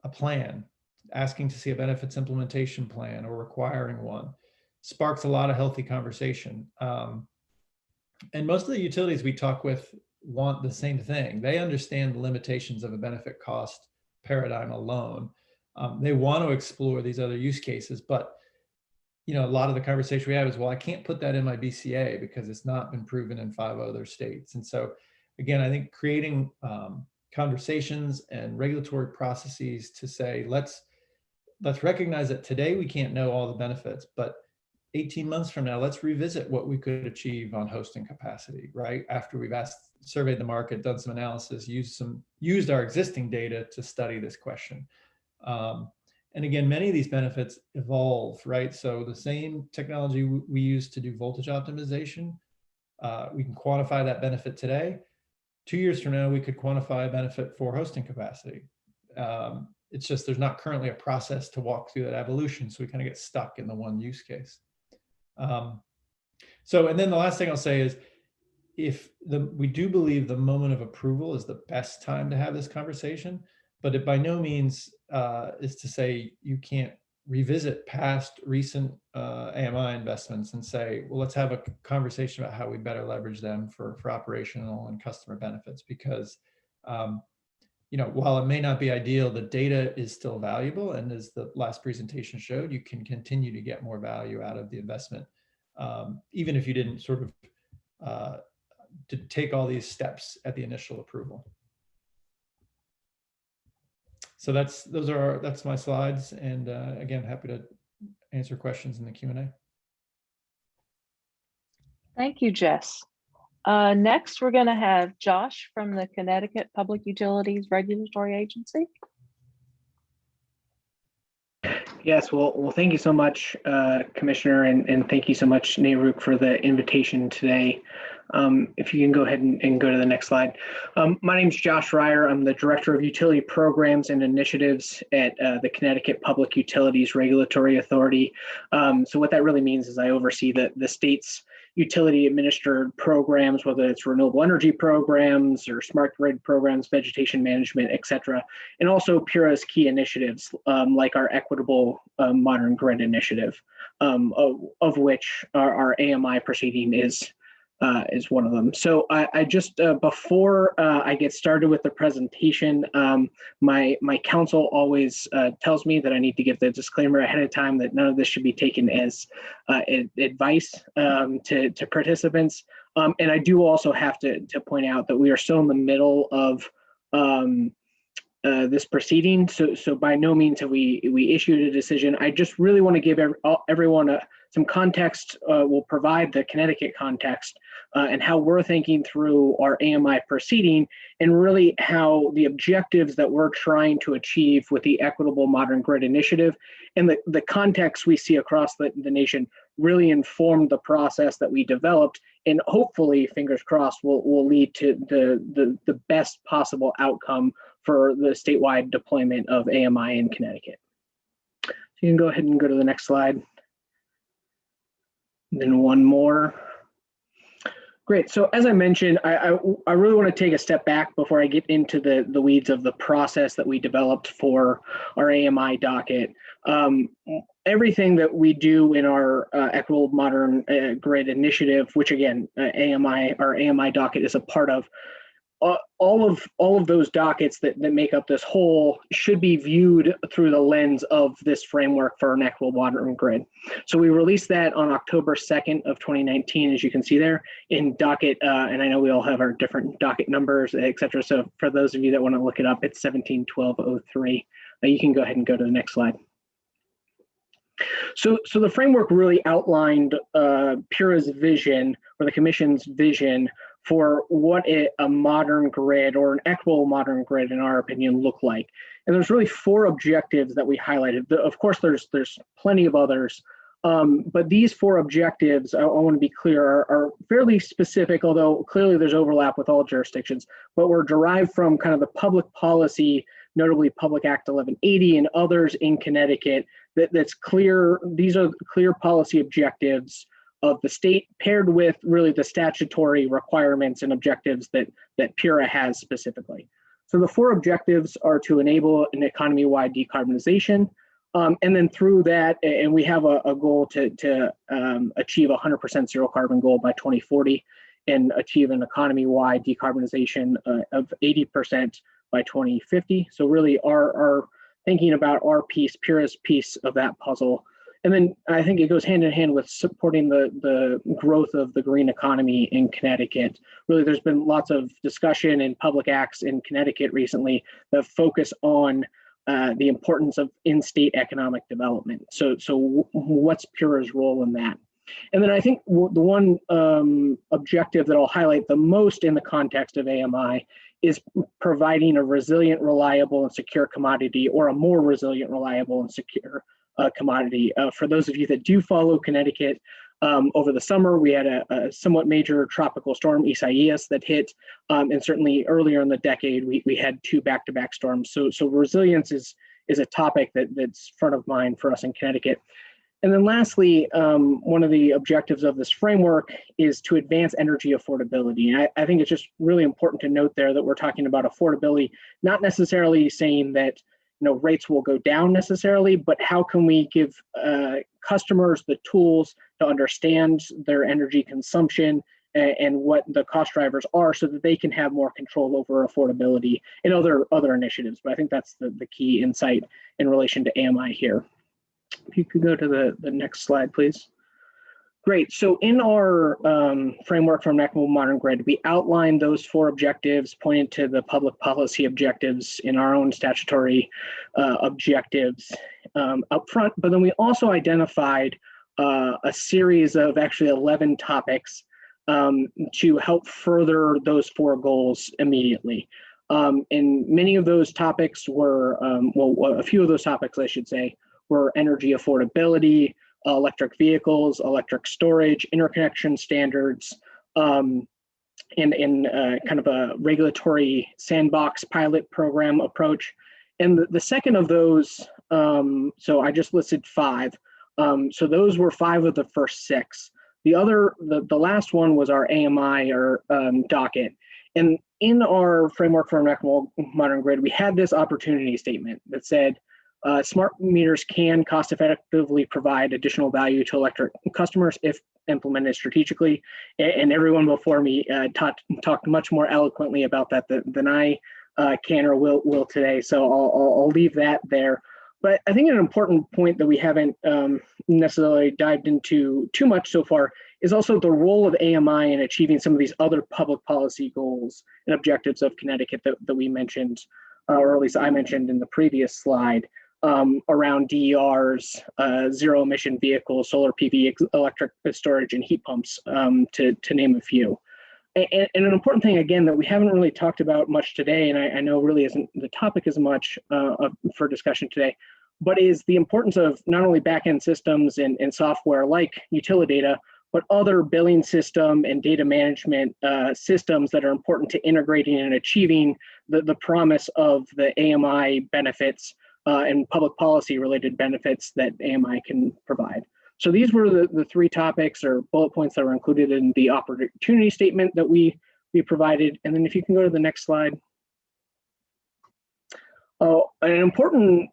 a plan, asking to see a benefits implementation plan or requiring one, sparks a lot of healthy conversation. And most of the utilities we talk with want the same thing. They understand the limitations of a benefit cost paradigm alone. They want to explore these other use cases, but a lot of the conversation we have is, well, I can't put that in my BCA because it's not been proven in 5 other states. And so again, I think creating conversations and regulatory processes to say, let's recognize that today we can't know all the benefits, but 18 months from now, let's revisit what we could achieve on hosting capacity, right? After we've surveyed the market, done some analysis, used our existing data to study this question. And again, many of these benefits evolve, right? So the same technology we use to do voltage optimization, we can quantify that benefit today. 2 years from now, we could quantify a benefit for hosting capacity. It's just there's not currently a process to walk through that evolution, so we kind of get stuck in the one use case. And then the last thing I'll say is, we do believe the moment of approval is the best time to have this conversation, but it by no means is to say you can't revisit past recent AMI investments and say, well, let's have a conversation about how we better leverage them for operational and customer benefits. Because while it may not be ideal, the data is still valuable, and as the last presentation showed, you can continue to get more value out of the investment, even if you didn't sort of to take all these steps at the initial approval. So that's my slides, and again, happy to answer questions in the Q&A. Thank you, Jess. Next, we're going to have Josh from the Connecticut Public Utilities Regulatory Agency. Yes, well, thank you so much, Commissioner, and thank you so much, Nehru, for the invitation today. If you can go ahead and go to the next slide. My name is Josh Ryor. I'm the Director of Utility Programs and Initiatives at the Connecticut Public Utilities Regulatory Authority. So what that really means is I oversee the state's utility administered programs, whether it's renewable energy programs or smart grid programs, vegetation management, et cetera, and also PURA's key initiatives, like our equitable modern grid initiative, of which our AMI proceeding is one of them. So I just, before I get started with the presentation, my counsel always tells me that I need to give the disclaimer ahead of time that none of this should be taken as advice to participants. And I do also have to point out that we are still in the middle of this proceeding. So by no means have we issued a decision. I just really want to give everyone some context. We'll provide the Connecticut context and how we're thinking through our AMI proceeding, and really how the objectives that we're trying to achieve with the Equitable Modern Grid Initiative and the context we see across the nation really informed the process that we developed, and hopefully, fingers crossed, will lead to the best possible outcome for the statewide deployment of AMI in Connecticut. So you can go ahead and go to the next slide. And then one more. Great. So as I mentioned, I really want to take a step back before I get into the weeds of the process that we developed for our AMI docket. Everything that we do in our Equitable Modern Grid Initiative, which again, our AMI docket is a part of, all of those dockets that make up this whole should be viewed through the lens of this framework for an equitable modern grid. So we released that on October 2nd of 2019, as you can see there in docket, and I know we all have our different docket numbers, et cetera. So for those of you that want to look it up, it's 171203. You can go ahead and go to the next slide. So the framework really outlined PURA's vision, or the Commission's vision, for what a modern grid, or an equitable modern grid, in our opinion, look like. And there's really 4 objectives that we highlighted. Of course, there's plenty of others, but these 4 objectives, I want to be clear, are fairly specific, although clearly there's overlap with all jurisdictions, but were derived from kind of the public policy, notably Public Act 1180 and others in Connecticut, that's clear. These are clear policy objectives of the state, paired with really the statutory requirements and objectives that PURA has specifically. So the 4 objectives are to enable an economy-wide decarbonization, and then through that, and we have a goal to achieve a 100% zero carbon goal by 2040, and achieve an economy-wide decarbonization of 80% by 2050. So really our thinking about our piece, PURA's piece of that puzzle. And then I think it goes hand in hand with supporting the growth of the green economy in Connecticut. Really, there's been lots of discussion in public acts in Connecticut recently that focus on the importance of in-state economic development. So what's PURA's role in that? And then I think the one objective that I'll highlight the most in the context of AMI is providing a resilient, reliable, and secure commodity, or a more resilient, reliable, and secure commodity. For those of you that do follow Connecticut, Over the summer, we had a somewhat major tropical storm, Isaias, that hit, and certainly earlier in the decade, we had 2 back-to-back storms. So resilience is a topic that's front of mind for us in Connecticut. And then lastly, one of the objectives of this framework is to advance energy affordability. And I think it's just really important to note there that we're talking about affordability, not necessarily saying that rates will go down necessarily, but how can we give customers the tools to understand their energy consumption and what the cost drivers are so that they can have more control over affordability and other initiatives. But I think that's the key insight in relation to AMI here. If you could go to the next slide, please. Great. So in our framework for an equitable modern grid, we outlined those 4 objectives, pointed to the public policy objectives in our own statutory objectives up front. But then we also identified a series of actually 11 topics to help further those 4 goals immediately. And many of those topics were, a few of those topics, I should say, were energy affordability, electric vehicles, electric storage, interconnection standards, and kind of a regulatory sandbox pilot program approach. And the second of those, so I just listed 5. So those were 5 of the first 6. The last one was our AMI or docket. And in our framework for an equitable modern grid, we had this opportunity statement that said, smart meters can cost effectively provide additional value to electric customers if implemented strategically. And everyone before me talked much more eloquently about that than I can or will today. So I'll leave that there. But I think an important point that we haven't necessarily dived into too much so far is also the role of AMI in achieving some of these other public policy goals and objectives of Connecticut that we mentioned, or at least I mentioned in the previous slide. Around DERs, zero emission vehicles, solar PV, electric storage, and heat pumps, to name a few. And an important thing, again, that we haven't really talked about much today, and I know really isn't the topic as much for discussion today, but is the importance of not only backend systems and software like Utilidata, but other billing system and data management systems that are important to integrating and achieving the promise of the AMI benefits and public policy related benefits that AMI can provide. So these were the 3 topics or bullet points that were included in the opportunity statement that we provided. And then if you can go to the next slide. An important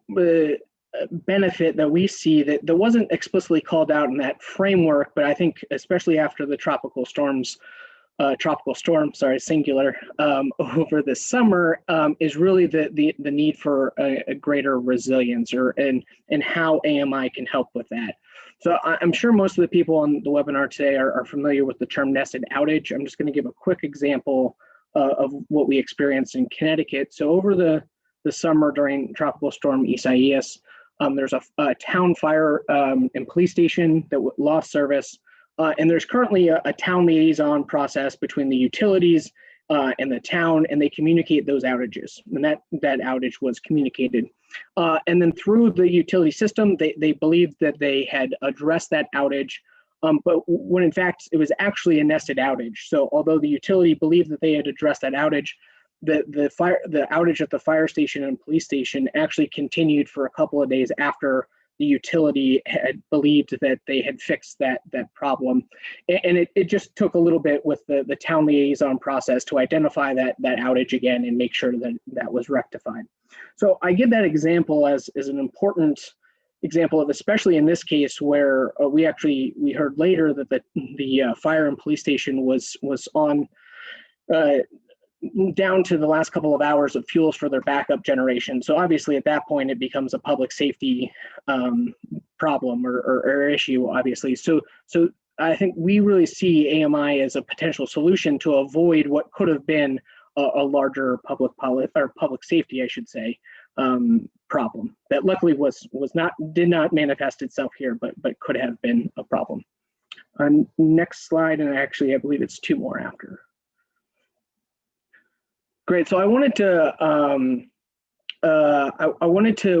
benefit that we see that wasn't explicitly called out in that framework, but I think especially after the tropical storm, singular, over the summer is really the need for a greater resilience and how AMI can help with that. So I'm sure most of the people on the webinar today are familiar with the term nested outage. I'm just going to give a quick example of what we experienced in Connecticut. So over the summer during tropical storm Isaias, there's a town fire and police station that lost service. And there's currently a town liaison process between the utilities and the town, and they communicate those outages. And that outage was communicated. And then through the utility system, they believed that they had addressed that outage, but when in fact it was actually a nested outage. So although the utility believed that they had addressed that outage, the outage at the fire station and police station actually continued for a couple of days after the utility had believed that they had fixed that problem. And it just took a little bit with the town liaison process to identify that outage again and make sure that was rectified. So I give that example as an important example of, especially in this case where we heard later that the fire and police station was on down to the last couple of hours of fuels for their backup generation. So obviously at that point, it becomes a public safety problem or issue, obviously. So I think we really see AMI as a potential solution to avoid what could have been a larger public safety, I should say, problem that luckily did not manifest itself here, but could have been a problem. Next slide, and actually I believe it's 2 more after. Great. So I wanted to,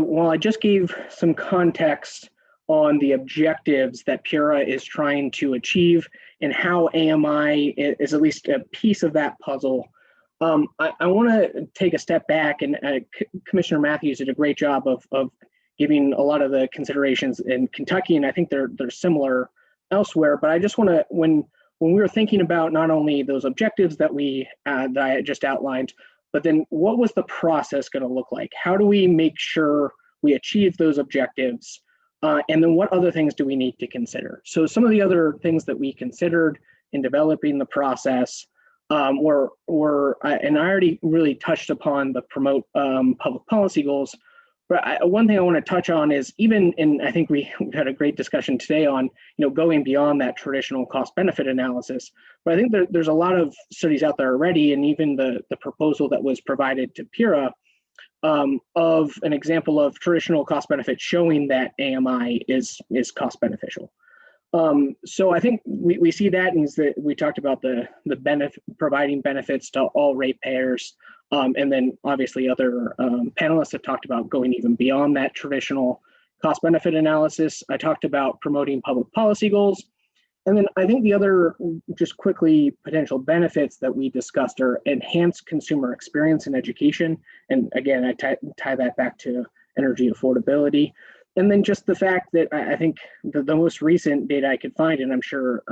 while I just gave some context on the objectives that PURA is trying to achieve and how AMI is at least a piece of that puzzle. I want to take a step back, and Commissioner Mathews did a great job of giving a lot of the considerations in Kentucky, and I think they're similar elsewhere. But I just want to, when we were thinking about not only those objectives that that I just outlined, but then what was the process going to look like? How do we make sure we achieve those objectives? And then what other things do we need to consider? So some of the other things that we considered in developing the process were, and I already really touched upon the promote public policy goals, but one thing I want to touch on is even in, I think we've had a great discussion today on, going beyond that traditional cost benefit analysis, but I think there's a lot of studies out there already, and even the proposal that was provided to PURA of an example of traditional cost benefit showing that AMI is cost beneficial. So I think we see that, and that we talked about the benefit, providing benefits to all ratepayers, and then obviously other panelists have talked about going even beyond that traditional cost benefit analysis. I talked about promoting public policy goals. And then I think the other, just quickly, potential benefits that we discussed are enhanced consumer experience and education. And again, I tie that back to energy affordability. And then just the fact that I think the most recent data I could find, and I'm sure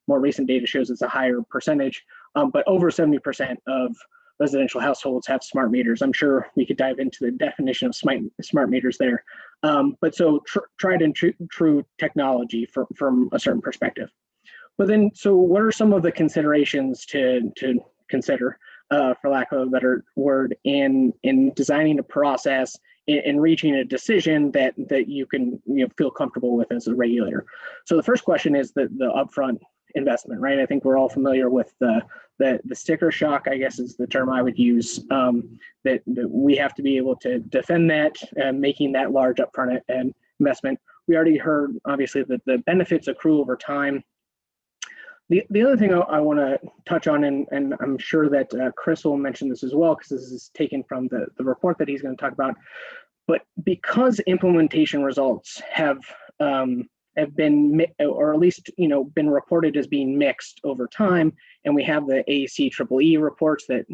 more recent data shows it's a higher percentage, but over 70% of residential households have smart meters. I'm sure we could dive into the definition of smart meters there. But so tried and true technology from a certain perspective. But then, so what are some of the considerations to consider, for lack of a better word, in designing a process and reaching a decision that you can feel comfortable with as a regulator? So the first question is the upfront investment, right? I think we're all familiar with the sticker shock, I guess is the term I would use, that we have to be able to defend that, making that large upfront investment. We already heard, obviously, that the benefits accrue over time. The other thing I want to touch on, and I'm sure that Chris will mention this as well, because this is taken from the report that he's going to talk about, but because implementation results have been, or at least been reported as being mixed over time, and we have the ACEEE reports that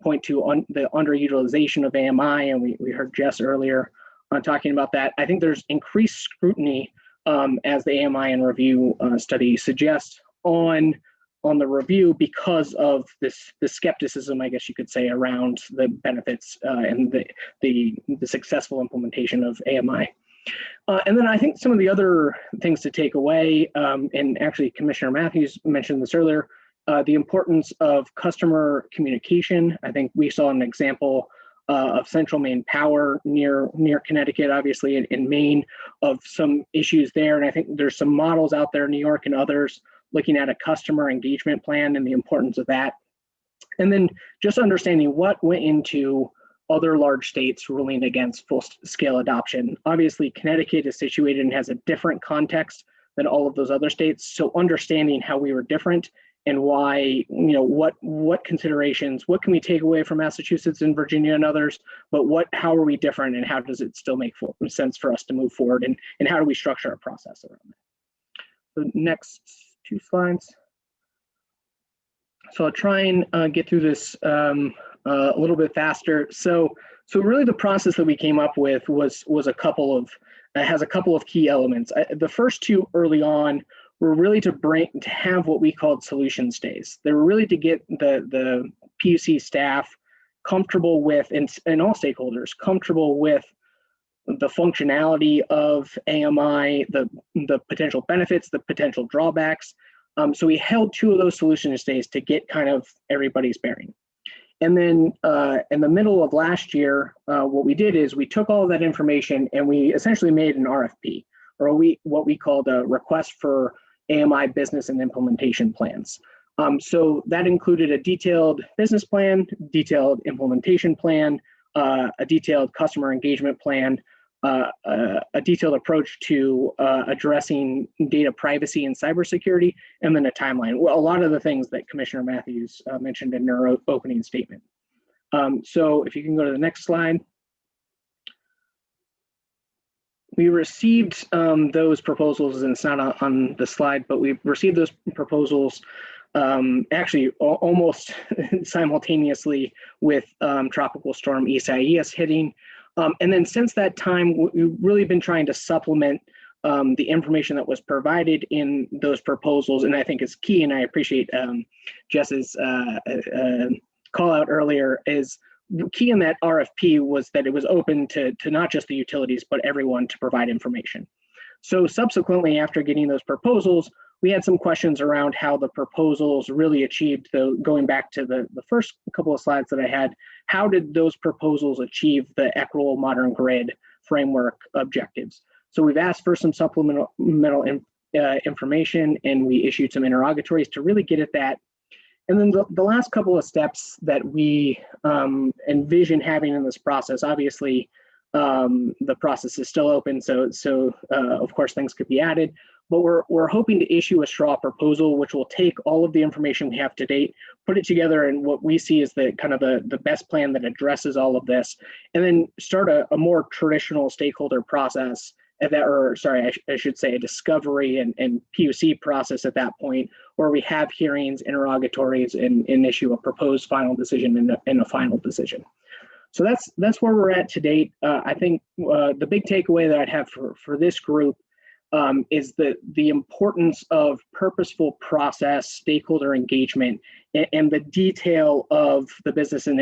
point to the underutilization of AMI, and we heard Jess earlier on talking about that. I think there's increased scrutiny as the AMI and review study suggests on the review because of this skepticism, I guess you could say, around the benefits and the successful implementation of AMI. And then I think some of the other things to take away, and actually Commissioner Mathews mentioned this earlier, the importance of customer communication. I think we saw an example of Central Maine Power near Connecticut, obviously in Maine, of some issues there. And I think there's some models out there, New York and others, looking at a customer engagement plan and the importance of that. And then just understanding what went into other large states ruling against full-scale adoption. Obviously, Connecticut is situated and has a different context than all of those other states. So understanding how we were different and why, what considerations, what can we take away from Massachusetts and Virginia and others, but how are we different, and how does it still make sense for us to move forward, and how do we structure our process around that? The next 2 slides. So I'll try and get through this a little bit faster. So really the process that we came up with has a couple of key elements. The first 2 early on were really to have what we called solution stays. They were really to get the PUC staff comfortable with, and all stakeholders comfortable with, the functionality of AMI, the potential benefits, the potential drawbacks. So we held 2 of those solution stays to get kind of everybody's bearing. And then in the middle of last year, what we did is we took all of that information and we essentially made an RFP, or what we called a request for AMI business and implementation plans. So that included a detailed business plan, detailed implementation plan, a detailed customer engagement plan, a detailed approach to addressing data privacy and cybersecurity, and then a timeline. Well, a lot of the things that Commissioner Mathews mentioned in her opening statement. So if you can go to the next slide. we received those proposals, and it's not on the slide, but we received those proposals actually almost simultaneously with Tropical Storm Isaias hitting. And then since that time, we've really been trying to supplement the information that was provided in those proposals. And I think it's key, and I appreciate Jess's call out earlier, is key in that RFP was that it was open to not just the utilities, but everyone to provide information. So subsequently, after getting those proposals, we had some questions around how the proposals really achieved, going back to the first couple of slides that I had, how did those proposals achieve the equitable modern grid framework objectives? So we've asked for some supplemental information, and we issued some interrogatories to really get at that. And then the last couple of steps that we envision having in this process, obviously the process is still open, so of course things could be added, but we're hoping to issue a straw proposal, which will take all of the information we have to date, put it together in what we see as the kind of the best plan that addresses all of this, and then start a more traditional stakeholder process at that, or sorry, I should say a discovery and PUC process at that point, where we have hearings, interrogatories, and issue a proposed final decision and a final decision. So that's where we're at to date. I think the big takeaway that I'd have for this group is the importance of purposeful process, stakeholder engagement, and the detail of the business and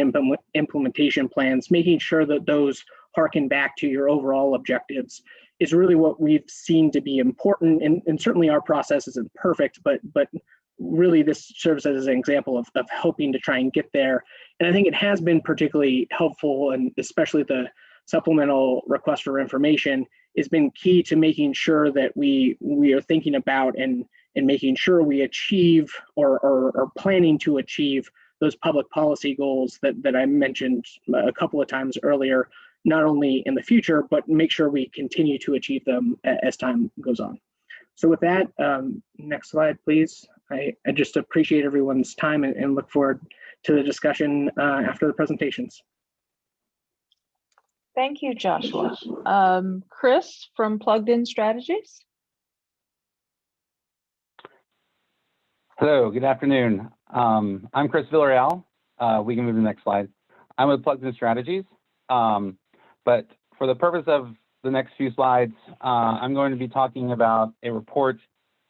implementation plans, making sure that those harken back to your overall objectives is really what we've seen to be important. And certainly our process isn't perfect, but really this serves as an example of helping to try and get there. And I think it has been particularly helpful, and especially the supplemental request for information has been key to making sure that we are thinking about and making sure we achieve or planning to achieve those public policy goals that I mentioned a couple of times earlier, not only in the future, but make sure we continue to achieve them as time goes on. So with that, next slide, please. I just appreciate everyone's time and look forward to the discussion after the presentations. Thank you, Joshua. Chris from Plugged In Strategies. Hello, good afternoon. I'm Chris Villarreal. We can move to the next slide. I'm with Plugged In Strategies, but for the purpose of the next few slides, I'm going to be talking about a report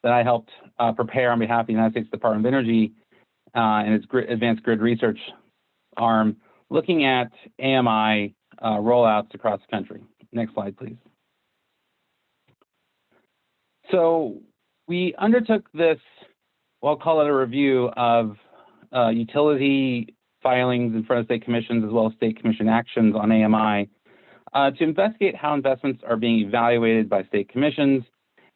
that I helped prepare on behalf of the United States Department of Energy and its Advanced Grid Research arm, looking at AMI rollouts across the country. Next slide, please. So we undertook this, well, I'll call it a review of utility filings in front of state commissions, as well as state commission actions on AMI, to investigate how investments are being evaluated by state commissions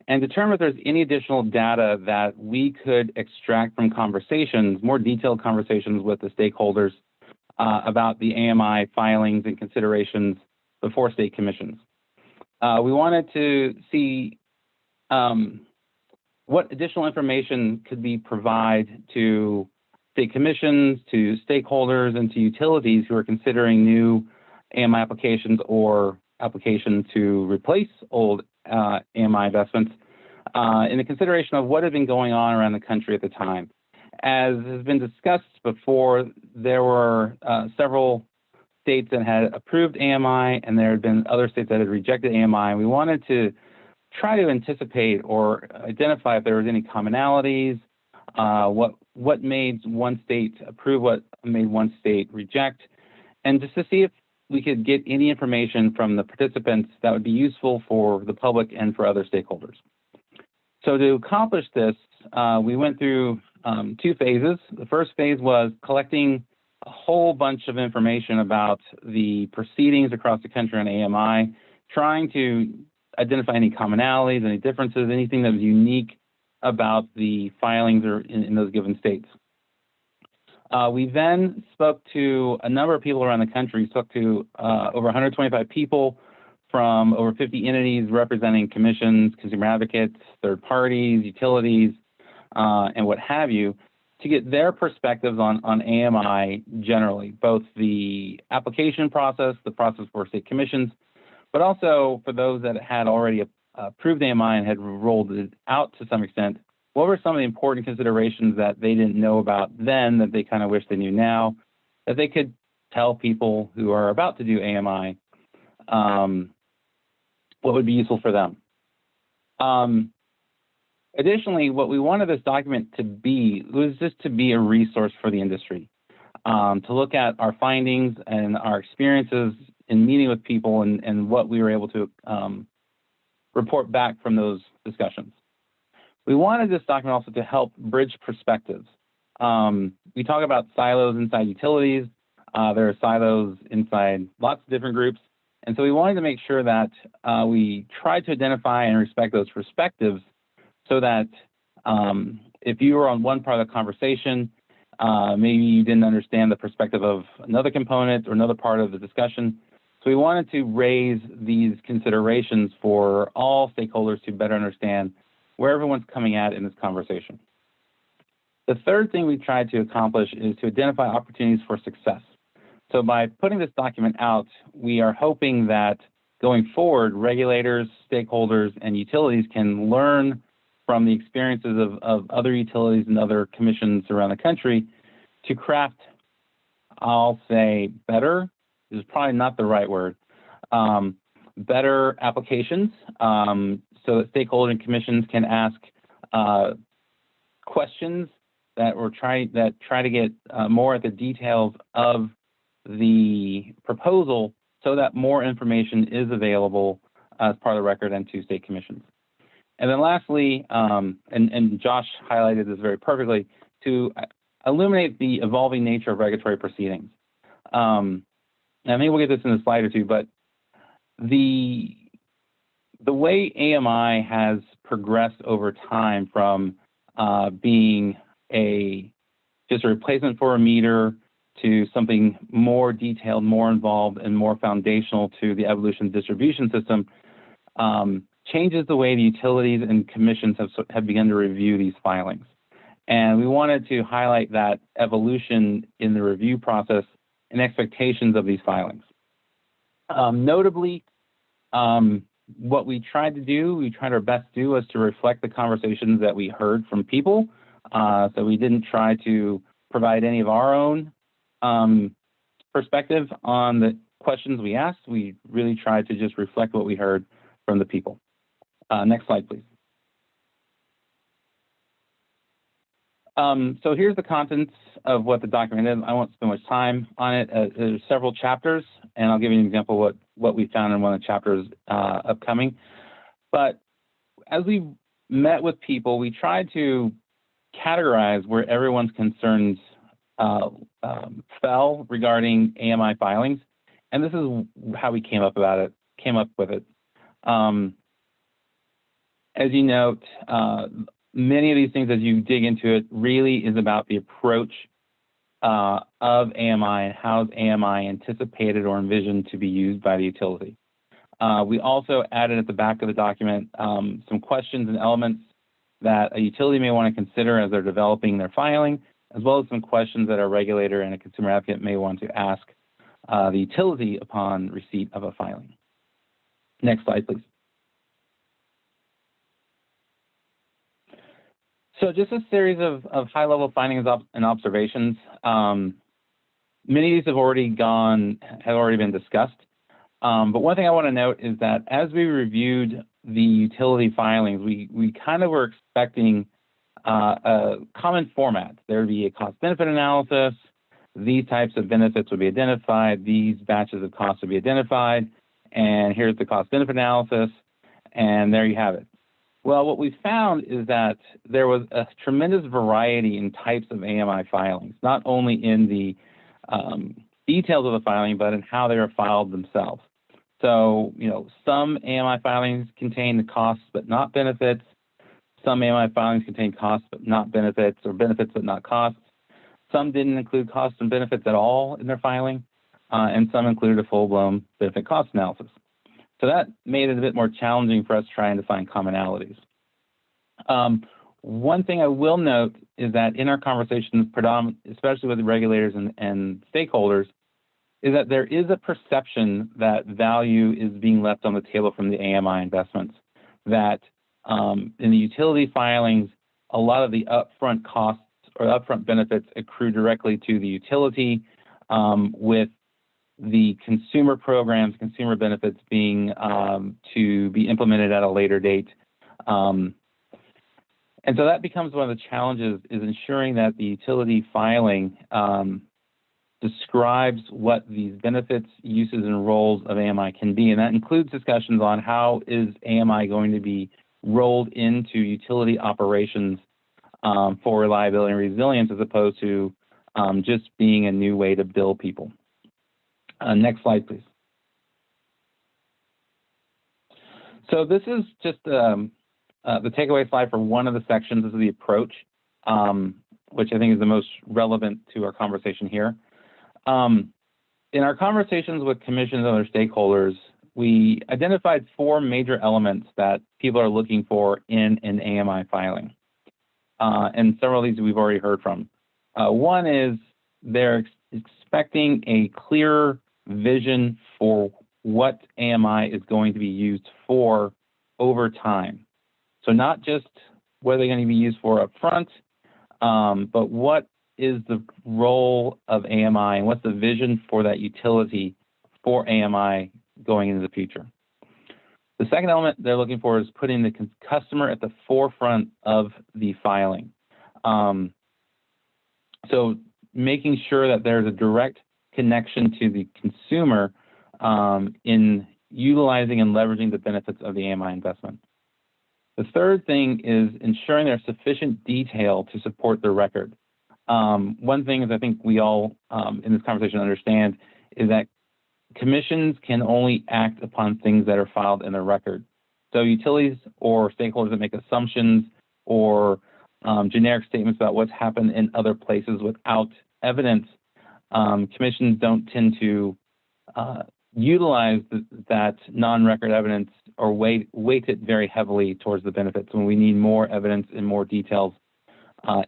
and determine if there's any additional data that we could extract from conversations, more detailed conversations with the stakeholders about the AMI filings and considerations before state commissions. We wanted to see what additional information could be provided to state commissions, to stakeholders, and to utilities who are considering new AMI applications or applications to replace old AMI investments in the consideration of what had been going on around the country at the time. As has been discussed before, there were several states that had approved AMI, and there had been other states that had rejected AMI. We wanted to try to anticipate or identify if there was any commonalities, what made one state approve, what made one state reject, and just to see if we could get any information from the participants that would be useful for the public and for other stakeholders. So to accomplish this, we went through 2 phases. The first phase was collecting a whole bunch of information about the proceedings across the country on AMI, trying to identify any commonalities, any differences, anything that was unique about the filings or in those given states. We then spoke to a number of people around the country. We spoke to over 125 people from over 50 entities representing commissions, consumer advocates, third parties, utilities, and what have you, to get their perspectives on AMI generally, both the application process, the process for state commissions, but also for those that had already approved AMI and had rolled it out to some extent, what were some of the important considerations that they didn't know about then that they kind of wish they knew now, that they could tell people who are about to do AMI what would be useful for them. Additionally, what we wanted this document to be was just to be a resource for the industry, to look at our findings and our experiences in meeting with people and what we were able to report back from those discussions. We wanted this document also to help bridge perspectives. We talk about silos inside utilities. There are silos inside lots of different groups. And so we wanted to make sure that we tried to identify and respect those perspectives so that if you were on one part of the conversation, maybe you didn't understand the perspective of another component or another part of the discussion. So we wanted to raise these considerations for all stakeholders to better understand where everyone's coming at in this conversation. The third thing we tried to accomplish is to identify opportunities for success. So by putting this document out, we are hoping that going forward, regulators, stakeholders, and utilities can learn from the experiences of other utilities and other commissions around the country to craft, I'll say better, this is probably not the right word, better applications so that stakeholders and commissions can ask questions that try to get more at the details of the proposal so that more information is available as part of the record and to state commissions. And then lastly, and Josh highlighted this very perfectly, to illuminate the evolving nature of regulatory proceedings. And I think we'll get this in a slide or two, but the way AMI has progressed over time from being just a replacement for a meter to something more detailed, more involved, and more foundational to the evolution of the distribution system, changes the way the utilities and commissions have begun to review these filings. And we wanted to highlight that evolution in the review process and expectations of these filings. Notably, what we tried our best to do was to reflect the conversations that we heard from people. So we didn't try to provide any of our own perspective on the questions we asked. We really tried to just reflect what we heard from the people. Next slide, please. So here's the contents of what the document is. I won't spend much time on it. There's several chapters, and I'll give you an example of what we found in one of the chapters upcoming. But as we met with people, we tried to categorize where everyone's concerns fell regarding AMI filings, and this is how we came up with it. As you note, many of these things, as you dig into it, really is about the approach of AMI and how is AMI anticipated or envisioned to be used by the utility. We also added at the back of the document some questions and elements that a utility may want to consider as they're developing their filing, as well as some questions that a regulator and a consumer advocate may want to ask the utility upon receipt of a filing. Next slide, please. So just a series of high-level findings and observations. Many of these have already been discussed. But one thing I want to note is that as we reviewed the utility filings, we kind of were expecting a common format. There would be a cost-benefit analysis. These types of benefits would be identified. These batches of costs would be identified. And here's the cost-benefit analysis. And there you have it. Well, what we found is that there was a tremendous variety in types of AMI filings, not only in the details of the filing, but in how they are filed themselves. So, some AMI filings contain the costs but not benefits. Some AMI filings contain costs but not benefits, or benefits but not costs. Some didn't include costs and benefits at all in their filing, and some included a full-blown benefit cost analysis. So that made it a bit more challenging for us trying to find commonalities. One thing I will note is that in our conversations, especially with the regulators and stakeholders, is that there is a perception that value is being left on the table from the AMI investments, that in the utility filings, a lot of the upfront costs or upfront benefits accrue directly to the utility, with the consumer programs, consumer benefits being to be implemented at a later date. And so that becomes one of the challenges, is ensuring that the utility filing describes what these benefits, uses, and roles of AMI can be. And that includes discussions on how is AMI going to be rolled into utility operations for reliability and resilience, as opposed to just being a new way to bill people. Next slide, please. So this is just the takeaway slide for one of the sections. This is the approach, which I think is the most relevant to our conversation here. In our conversations with commissions and other stakeholders, we identified 4 major elements that people are looking for in an AMI filing. And several of these we've already heard from. One is they're expecting a clear vision for what AMI is going to be used for over time. So not just what are they going to be used for up front, but what is the role of AMI and what's the vision for that utility for AMI going into the future. The second element they're looking for is putting the customer at the forefront of the filing. So making sure that there's a direct connection to the consumer in utilizing and leveraging the benefits of the AMI investment. The third thing is ensuring there's sufficient detail to support the record. One thing is I think we all in this conversation understand is that commissions can only act upon things that are filed in the record. So utilities or stakeholders that make assumptions or generic statements about what's happened in other places without evidence, commissions don't tend to utilize that non-record evidence or weight it very heavily towards the benefits when we need more evidence and more details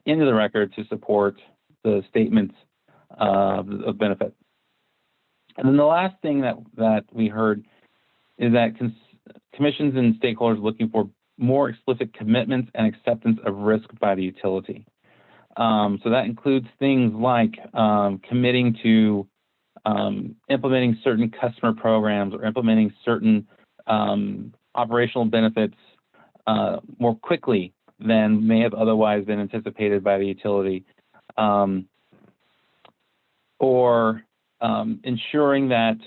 into the record to support the statements of benefit. And then the last thing that we heard is that commissions and stakeholders looking for more explicit commitments and acceptance of risk by the utility. So that includes things like committing to implementing certain customer programs or implementing certain operational benefits more quickly than may have otherwise been anticipated by the utility, or ensuring that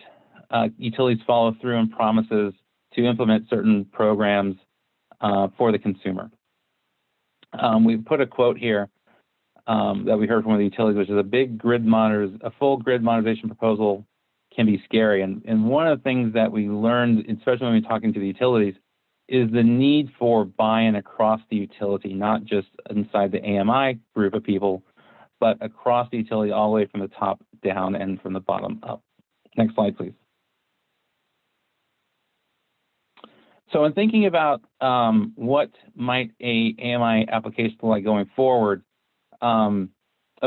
utilities follow through on promises to implement certain programs for the consumer. We put a quote here that we heard from one of the utilities, which is a full grid modernization proposal can be scary. And one of the things that we learned, especially when we're talking to the utilities, is the need for buy-in across the utility, not just inside the AMI group of people, but across the utility all the way from the top down and from the bottom up. Next slide, please. So in thinking about what might a AMI application look like going forward, a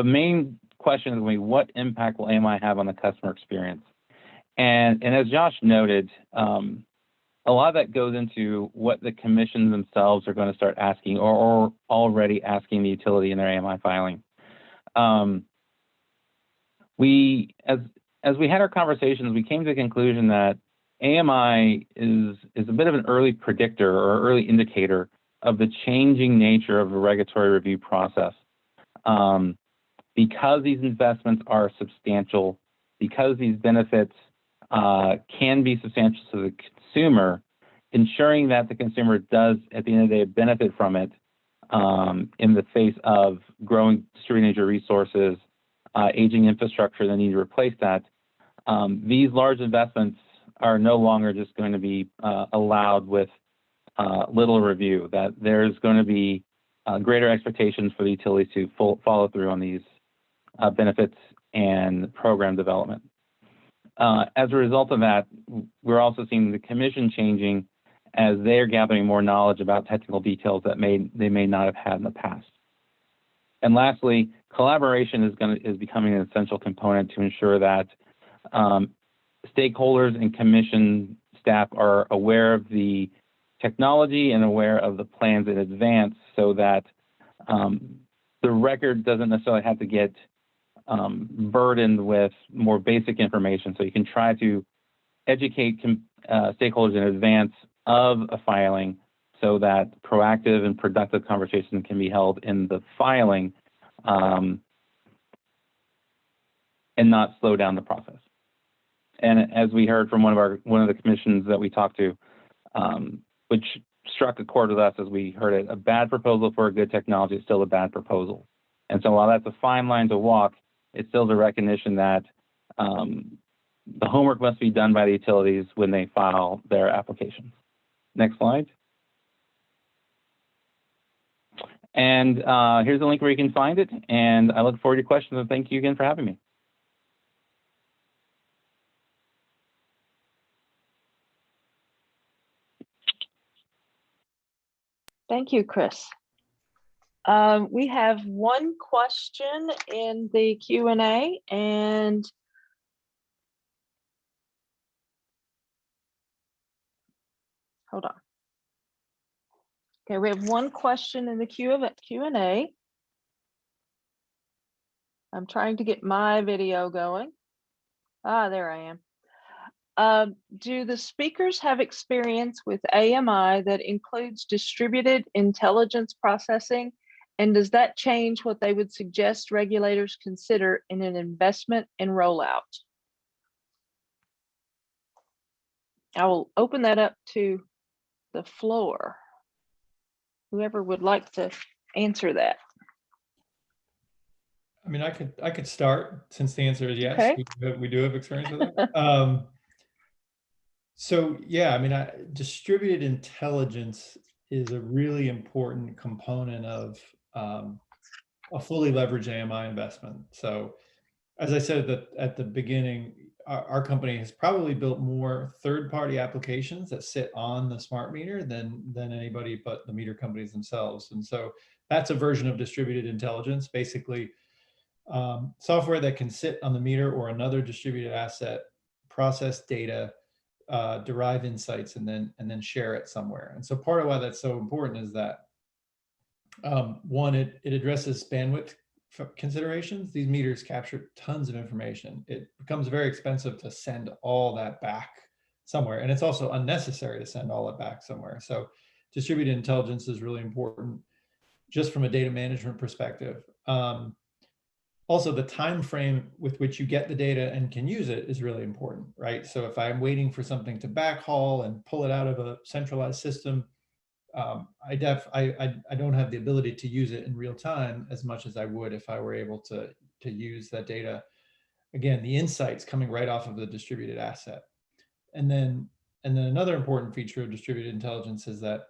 main question is going to be what impact will AMI have on the customer experience? And as Josh noted, a lot of that goes into what the commissions themselves are going to start asking or already asking the utility in their AMI filing. As we had our conversations, we came to the conclusion that AMI is a bit of an early predictor or early indicator of the changing nature of the regulatory review process. Because these investments are substantial, because these benefits can be substantial to the consumer, ensuring that the consumer does, at the end of the day, benefit from it in the face of growing distributed energy resources, aging infrastructure that need to replace that. These large investments are no longer just going to be allowed with little review, that there's going to be greater expectations for the utilities to follow through on these benefits and program development. As a result of that, we're also seeing the commission changing as they're gathering more knowledge about technical details that they may not have had in the past. And lastly, collaboration is becoming an essential component to ensure that stakeholders and commission staff are aware of the technology and aware of the plans in advance, so that the record doesn't necessarily have to get burdened with more basic information. So you can try to educate stakeholders in advance of a filing, so that proactive and productive conversation can be held in the filing, and not slow down the process. And as we heard from one of the commissions that we talked to, which struck a chord with us as we heard it, a bad proposal for a good technology is still a bad proposal. And so while that's a fine line to walk, it's still the recognition that the homework must be done by the utilities when they file their applications. Next slide. And here's the link where you can find it. And I look forward to your questions, and thank you again for having me. Thank you, Chris. We have one question in the Q&A, and hold on. Okay, we have one question in the Q&A. I'm trying to get my video going. Ah, there I am. Do the speakers have experience with AMI that includes distributed intelligence processing? And does that change what they would suggest regulators consider in an investment and rollout? I will open that up to the floor. Whoever would like to answer that. I mean, I could start, since the answer is yes. Okay. We do have experience with it. So yeah, I mean, distributed intelligence is a really important component of a fully leveraged AMI investment. So as I said at the beginning, our company has probably built more third-party applications that sit on the smart meter than anybody but the meter companies themselves. And so that's a version of distributed intelligence, basically software that can sit on the meter or another distributed asset, process data, derive insights, and then share it somewhere. And so part of why that's so important is that one, it addresses bandwidth considerations. These meters capture tons of information. It becomes very expensive to send all that back somewhere, and it's also unnecessary to send all it back somewhere. So distributed intelligence is really important just from a data management perspective. Also, the time frame with which you get the data and can use it is really important, right? So if I'm waiting for something to backhaul and pull it out of a centralized system, I don't have the ability to use it in real time as much as I would if I were able to use that data. Again, the insights coming right off of the distributed asset. And then another important feature of distributed intelligence is that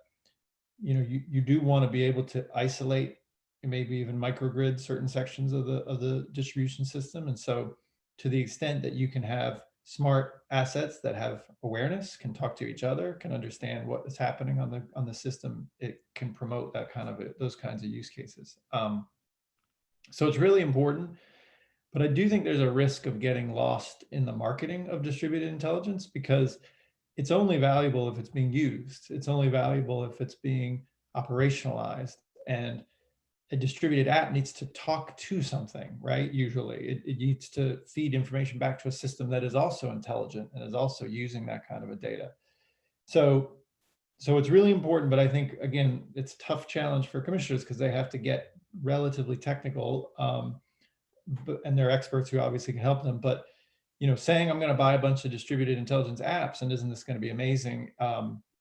you do want to be able to isolate, maybe even microgrid certain sections of the distribution system. And so to the extent that you can have smart assets that have awareness, can talk to each other, can understand what is happening on the system, it can promote that those kinds of use cases. So it's really important, but I do think there's a risk of getting lost in the marketing of distributed intelligence, because it's only valuable if it's being used. It's only valuable if it's being operationalized, and a distributed app needs to talk to something, right? Usually it needs to feed information back to a system that is also intelligent and is also using that kind of a data. So it's really important, but I think, again, it's a tough challenge for commissioners because they have to get relatively technical, and they're experts who obviously can help them. But, saying I'm going to buy a bunch of distributed intelligence apps and isn't this going to be amazing?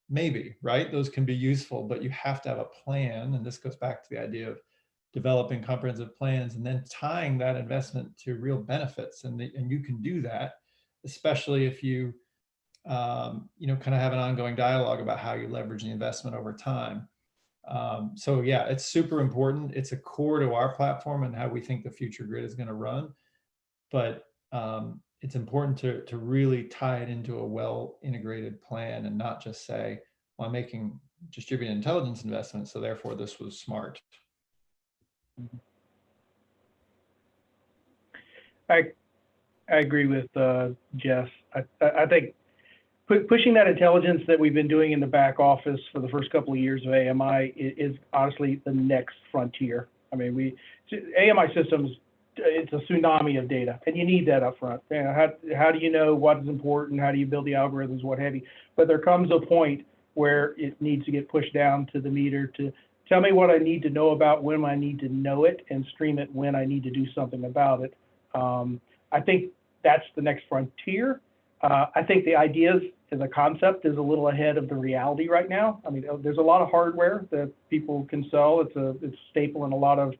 Maybe, right? Those can be useful, but you have to have a plan. And this goes back to the idea of developing comprehensive plans and then tying that investment to real benefits. And you can do that, especially if you, kind of have an ongoing dialogue about how you leverage the investment over time. So yeah, it's super important. It's a core to our platform and how we think the future grid is going to run. But it's important to really tie it into a well-integrated plan and not just say, well, I'm making distributed intelligence investments, so therefore this was smart. I agree with Jess. I think pushing that intelligence that we've been doing in the back office for the first couple of years of AMI is honestly the next frontier. I mean, AMI systems, it's a tsunami of data, and you need that up front. You know, how do you know what is important? How do you build the algorithms, what have you? But there comes a point where it needs to get pushed down to the meter to tell me what I need to know about when I need to know it and stream it when I need to do something about it. I think that's the next frontier. I think the ideas as a concept is a little ahead of the reality right now. I mean, there's a lot of hardware that people can sell. It's a staple in a lot of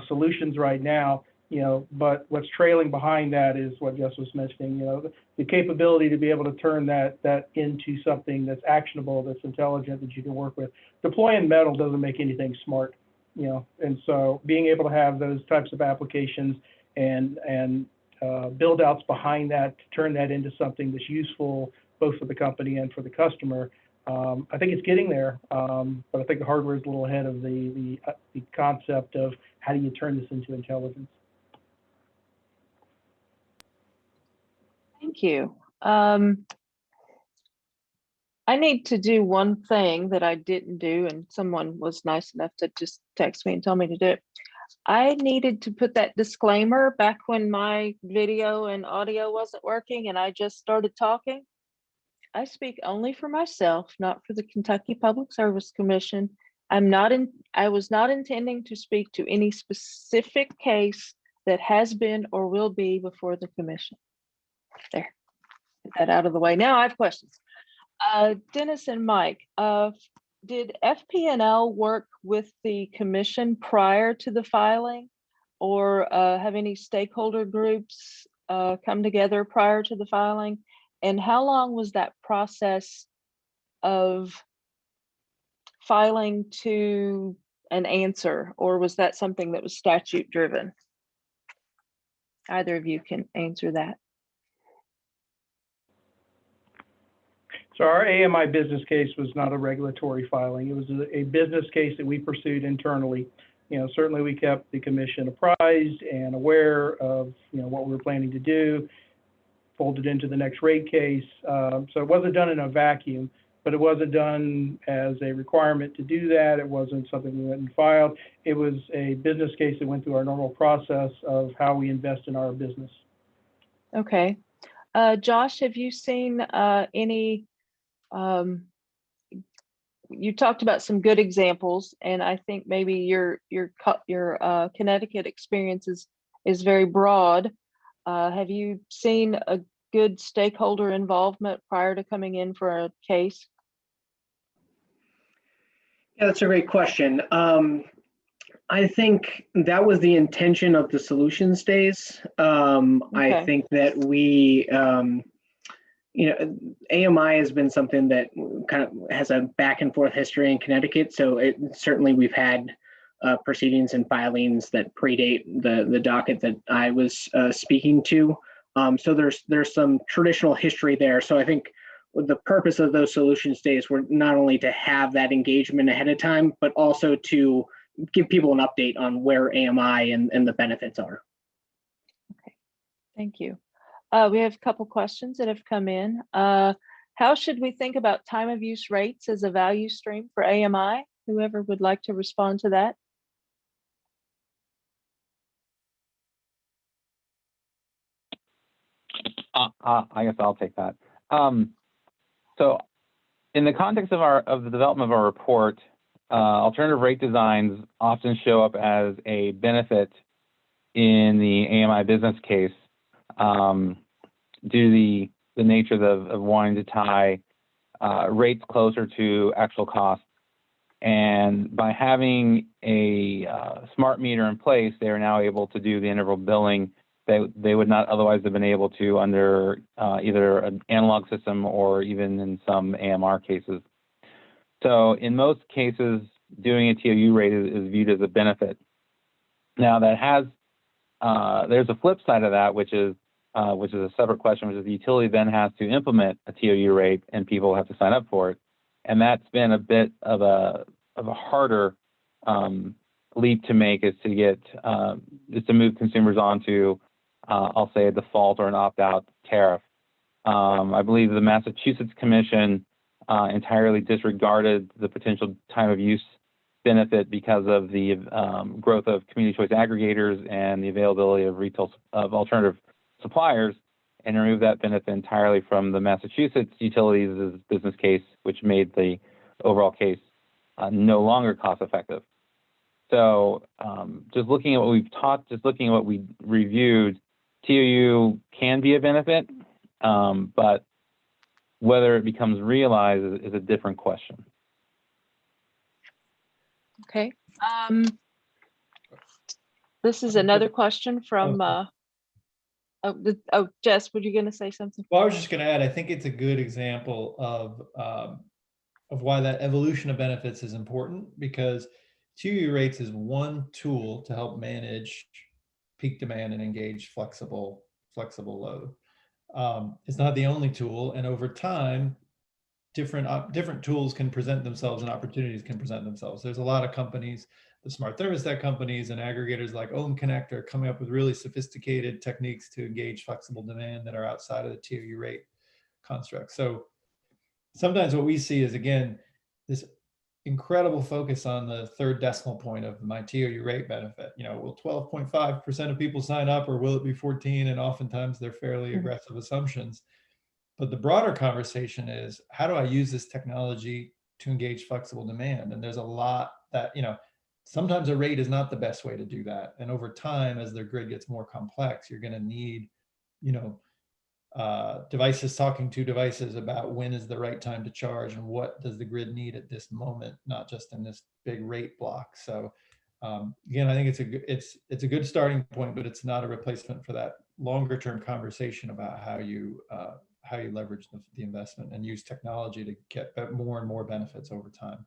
solutions right now. You know, but what's trailing behind that is what Jess was mentioning. You know, the capability to be able to turn that into something that's actionable, that's intelligent, that you can work with. Deploying metal doesn't make anything smart. You know, and so being able to have those types of applications and build outs behind that to turn that into something that's useful both for the company and for the customer. I think it's getting there, but I think the hardware is a little ahead of the concept of how do you turn this into intelligence. Thank you. I need to do one thing that I didn't do, and someone was nice enough to just text me and tell me to do it. I needed to put that disclaimer back when my video and audio wasn't working and I just started talking. I speak only for myself, not for the Kentucky Public Service Commission. I was not intending to speak to any specific case that has been or will be before the commission. There, get that out of the way. Now I have questions. Denis and Mike, did FP&L work with the commission prior to the filing, or have any stakeholder groups come together prior to the filing? And how long was that process of filing to an answer, or was that something that was statute driven? Either of you can answer that. So our AMI business case was not a regulatory filing. It was a business case that we pursued internally. You know, certainly we kept the commission apprised and aware of, you know, what we were planning to do, folded into the next rate case. So it wasn't done in a vacuum, but it wasn't done as a requirement to do that. It wasn't something we went and filed. It was a business case that went through our normal process of how we invest in our business. Okay. Josh, have you seen any, you talked about some good examples, and I think maybe your Connecticut experience is very broad. Have you seen a good stakeholder involvement prior to coming in for a case? Yeah, that's a great question. I think that was the intention of the solutions days. Okay. I think that we, you know, AMI has been something that kind of has a back and forth history in Connecticut. So certainly we've had proceedings and filings that predate the docket that I was speaking to. So there's some traditional history there. So I think the purpose of those solutions days were not only to have that engagement ahead of time, but also to give people an update on where AMI and the benefits are. Okay, thank you. We have a couple questions that have come in. How should we think about time of use rates as a value stream for AMI? Whoever would like to respond to that? I guess I'll take that. So in the context of the development of our report, alternative rate designs often show up as a benefit in the AMI business case due to the nature of wanting to tie rates closer to actual costs. And by having a smart meter in place, they are now able to do the interval billing that they would not otherwise have been able to under either an analog system or even in some AMR cases. So in most cases, doing a TOU rate is viewed as a benefit. Now that has, there's a flip side of that, which is a separate question, which is the utility then has to implement a TOU rate and people have to sign up for it. And that's been a bit of a harder leap to make, is to get, is to move consumers onto I'll say a default or an opt-out tariff. I believe the Massachusetts Commission entirely disregarded the potential time of use benefit because of the growth of community choice aggregators and the availability of alternative suppliers, and removed that benefit entirely from the Massachusetts utilities business case, which made the overall case no longer cost effective. So just looking at what we've taught, just looking at what we reviewed, TOU can be a benefit, but whether it becomes realized is a different question. Okay. This is another question from, Jess, were you going to say something? Well, I was just going to add, I think it's a good example of why that evolution of benefits is important, because TOU rates is one tool to help manage peak demand and engage flexible load. It's not the only tool, and over time, different tools can present themselves and opportunities can present themselves. There's a lot of companies, the smart thermostat companies and aggregators like OhmConnect are coming up with really sophisticated techniques to engage flexible demand that are outside of the TOU rate construct. So sometimes what we see is, again, this incredible focus on the third decimal point of my TOU rate benefit. You know, will 12.5% of people sign up, or will it be 14? And oftentimes they're fairly aggressive assumptions. But the broader conversation is, how do I use this technology to engage flexible demand? And there's a lot that, you know, sometimes a rate is not the best way to do that. And over time, as their grid gets more complex, you're going to need, you know, devices talking to devices about when is the right time to charge and what does the grid need at this moment, not just in this big rate block. So again, I think it's a good starting point, but it's not a replacement for that longer term conversation about how you leverage the investment and use technology to get more and more benefits over time.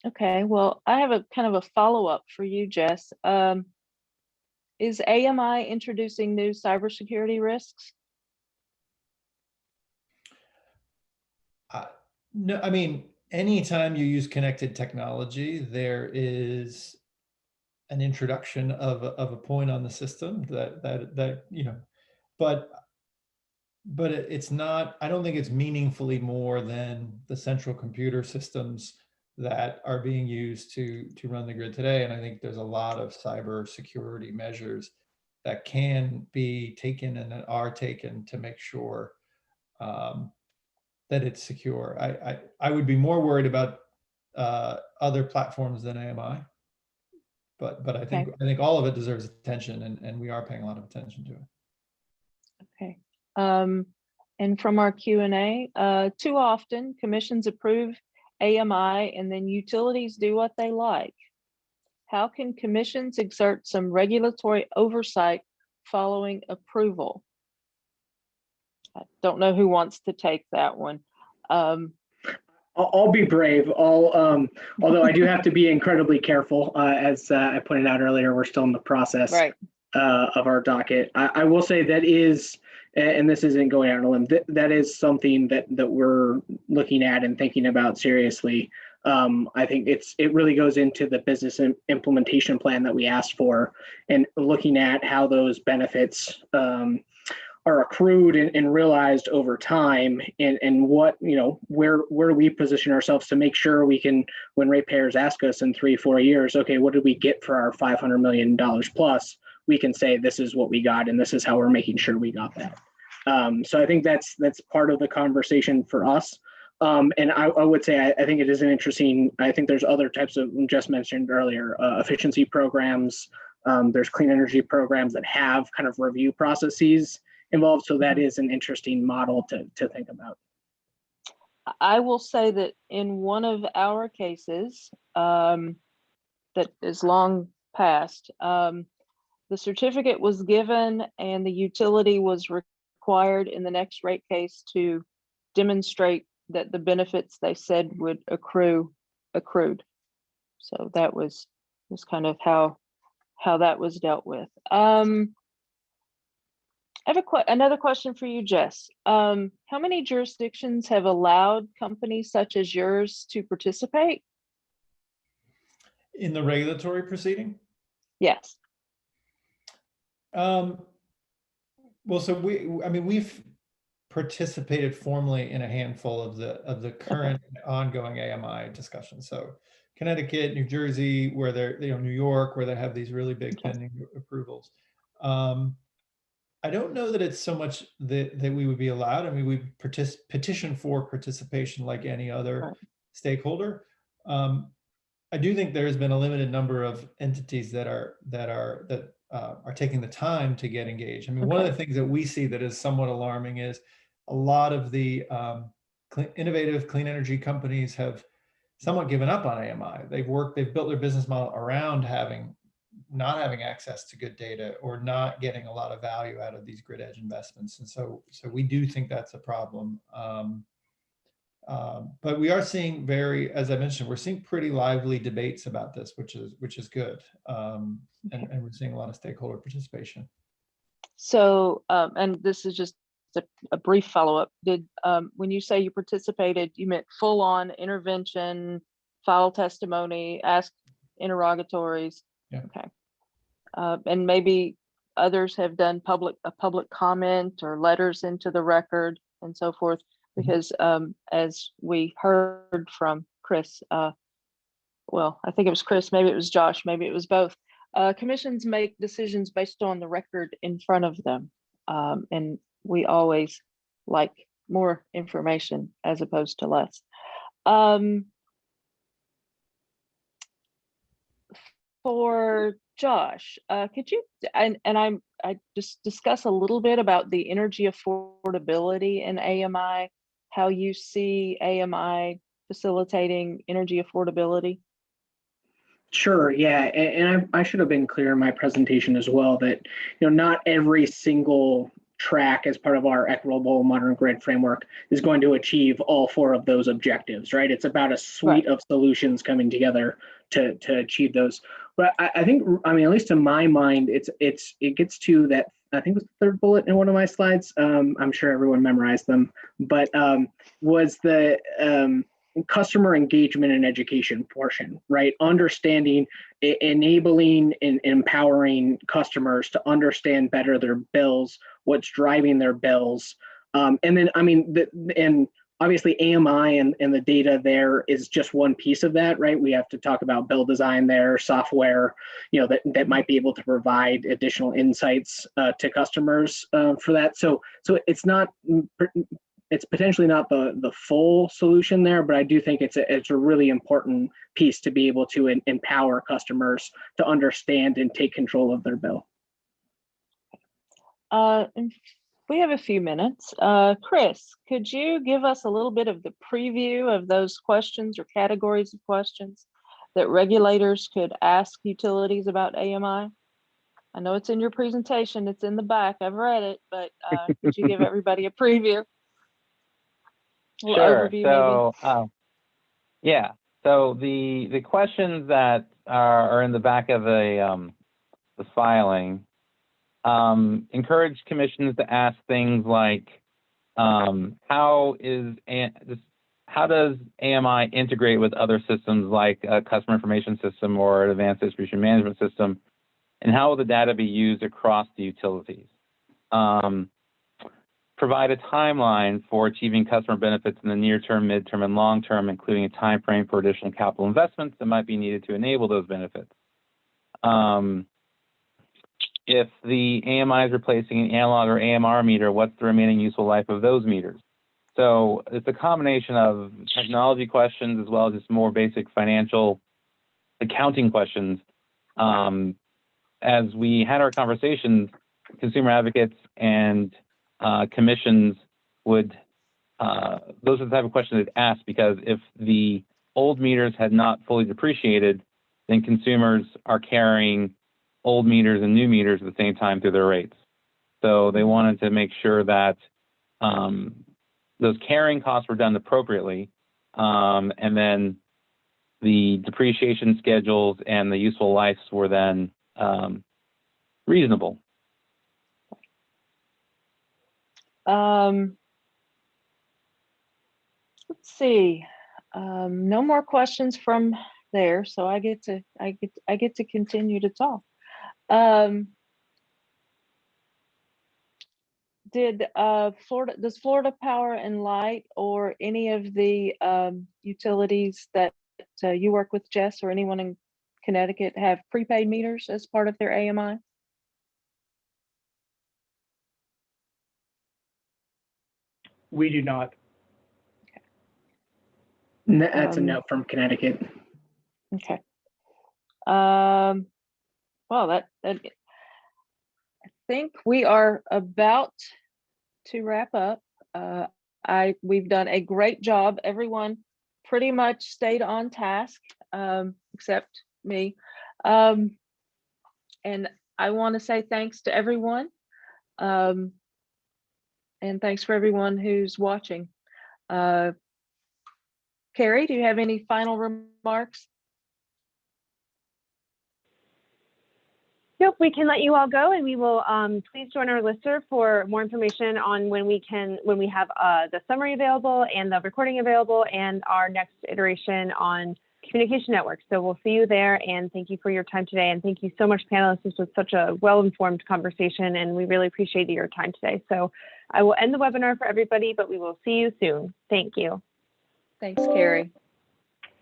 Okay, well, I have a kind of a follow-up for you, Jess. Is AMI introducing new cybersecurity risks? No, I mean, anytime you use connected technology, there is an introduction of a point on the system that you know, but it's not, I don't think it's meaningfully more than the central computer systems that are being used to run the grid today. And I think there's a lot of cyber security measures that can be taken and that are taken to make sure that it's secure. I would be more worried about other platforms than AMI, but I think all of it deserves attention, and we are paying a lot of attention to it. Okay. And from our Q&A, too often commissions approve AMI and then utilities do what they like. How can commissions exert some regulatory oversight following approval? I don't know who wants to take that one. I'll be brave. Although I do have to be incredibly careful, as I pointed out earlier, we're still in the process of our docket. I will say that is, and this isn't going out on a limb, that is something that we're looking at and thinking about seriously. I think it really goes into the business implementation plan that we asked for, and looking at how those benefits are accrued and realized over time, and what, you know, where do we position ourselves to make sure we can, when ratepayers ask us in 3-4 years, okay, what did we get for our $500 million plus, we can say this is what we got and this is how we're making sure we got that. So I think that's part of the conversation for us. And I would say I think it is an interesting, I think there's other types of, just mentioned earlier, efficiency programs. There's clean energy programs that have kind of review processes involved. So that is an interesting model to think about. I will say that in one of our cases that is long past, the certificate was given and the utility was required in the next rate case to demonstrate that the benefits they said would accrued. So that was kind of how that was dealt with. I have another question for you, Jess. How many jurisdictions have allowed companies such as yours to participate? In the regulatory proceeding? Yes. Well, so we've participated formally in a handful of the current ongoing AMI discussions. So Connecticut, New Jersey, where they're, New York, where they have these really big pending approvals. I don't know that it's so much that we would be allowed. I mean, we petition for participation like any other stakeholder. I do think there has been a limited number of entities that are taking the time to get engaged. I mean, one of the things that we see that is somewhat alarming is a lot of the innovative clean energy companies have somewhat given up on AMI. They've built their business model around not having access to good data or not getting a lot of value out of these grid edge investments. And so we do think that's a problem. But we are seeing as I mentioned, we're seeing pretty lively debates about this, which is good. And we're seeing a lot of stakeholder participation. So, and this is just a brief follow-up. When you say you participated, you meant full-on intervention, file testimony, ask interrogatories? Yeah. Okay. And maybe others have done a public comment or letters into the record and so forth, because as we heard from Chris, well, I think it was Chris, maybe it was Josh, maybe it was both. Commissions make decisions based on the record in front of them. And we always like more information as opposed to less. For Josh, could you, I just discuss a little bit about the energy affordability in AMI, how you see AMI facilitating energy affordability? Sure, yeah, and I should have been clear in my presentation as well that not every single track as part of our equitable modern grid framework is going to achieve all 4 of those objectives, right? It's about a suite of solutions coming together to achieve those. But I think, at least in my mind, it gets to that. I think it was the 3rd bullet in one of my slides. I'm sure everyone memorized them, but was the customer engagement and education portion, right? Understanding, enabling and empowering customers to understand better their bills, what's driving their bills. And then, and obviously AMI and the data there is just one piece of that, right? We have to talk about bill design there, software, that might be able to provide additional insights to customers for that. So it's potentially not the full solution there, but I do think it's a really important piece to be able to empower customers to understand and take control of their bill. We have a few minutes. Chris, could you give us a little bit of the preview of those questions or categories of questions that regulators could ask utilities about AMI? I know it's in your presentation, it's in the back, I've read it, but could you give everybody a preview? Sure. Overview, so, yeah. So the questions that are in the back of the filing encourage commissions to ask things like, how does AMI integrate with other systems like a customer information system or an advanced distribution management system, and how will the data be used across the utilities? Provide a timeline for achieving customer benefits in the near term, midterm, and long term, including a time frame for additional capital investments that might be needed to enable those benefits. If the AMI is replacing an analog or AMR meter, what's the remaining useful life of those meters? So it's a combination of technology questions as well as just more basic financial accounting questions. As we had our conversations, consumer advocates and commissions would, those are the type of questions they'd ask, because if the old meters had not fully depreciated, then consumers are carrying old meters and new meters at the same time through their rates. So they wanted to make sure that those carrying costs were done appropriately, and then the depreciation schedules and the useful lives were then reasonable. Let's see. No more questions from there, so I get to continue to talk. does Florida Power and Light or any of the utilities that you work with, Jess, or anyone in Connecticut have prepaid meters as part of their AMI? We do not. That's a note from Connecticut. Okay. Well, that I think we are about to wrap up. We've done a great job. Everyone pretty much stayed on task, except me. And I want to say thanks to everyone. And thanks for everyone who's watching. Carrie, do you have any final remarks? Yep, we can let you all go, and we will please join our listserv for more information on when we have the summary available and the recording available and our next iteration on communication networks. So we'll see you there, and thank you for your time today. And thank you so much, panelists. This was such a well-informed conversation, and we really appreciate your time today. So I will end the webinar for everybody, but we will see you soon. Thank you. Thanks, Carrie.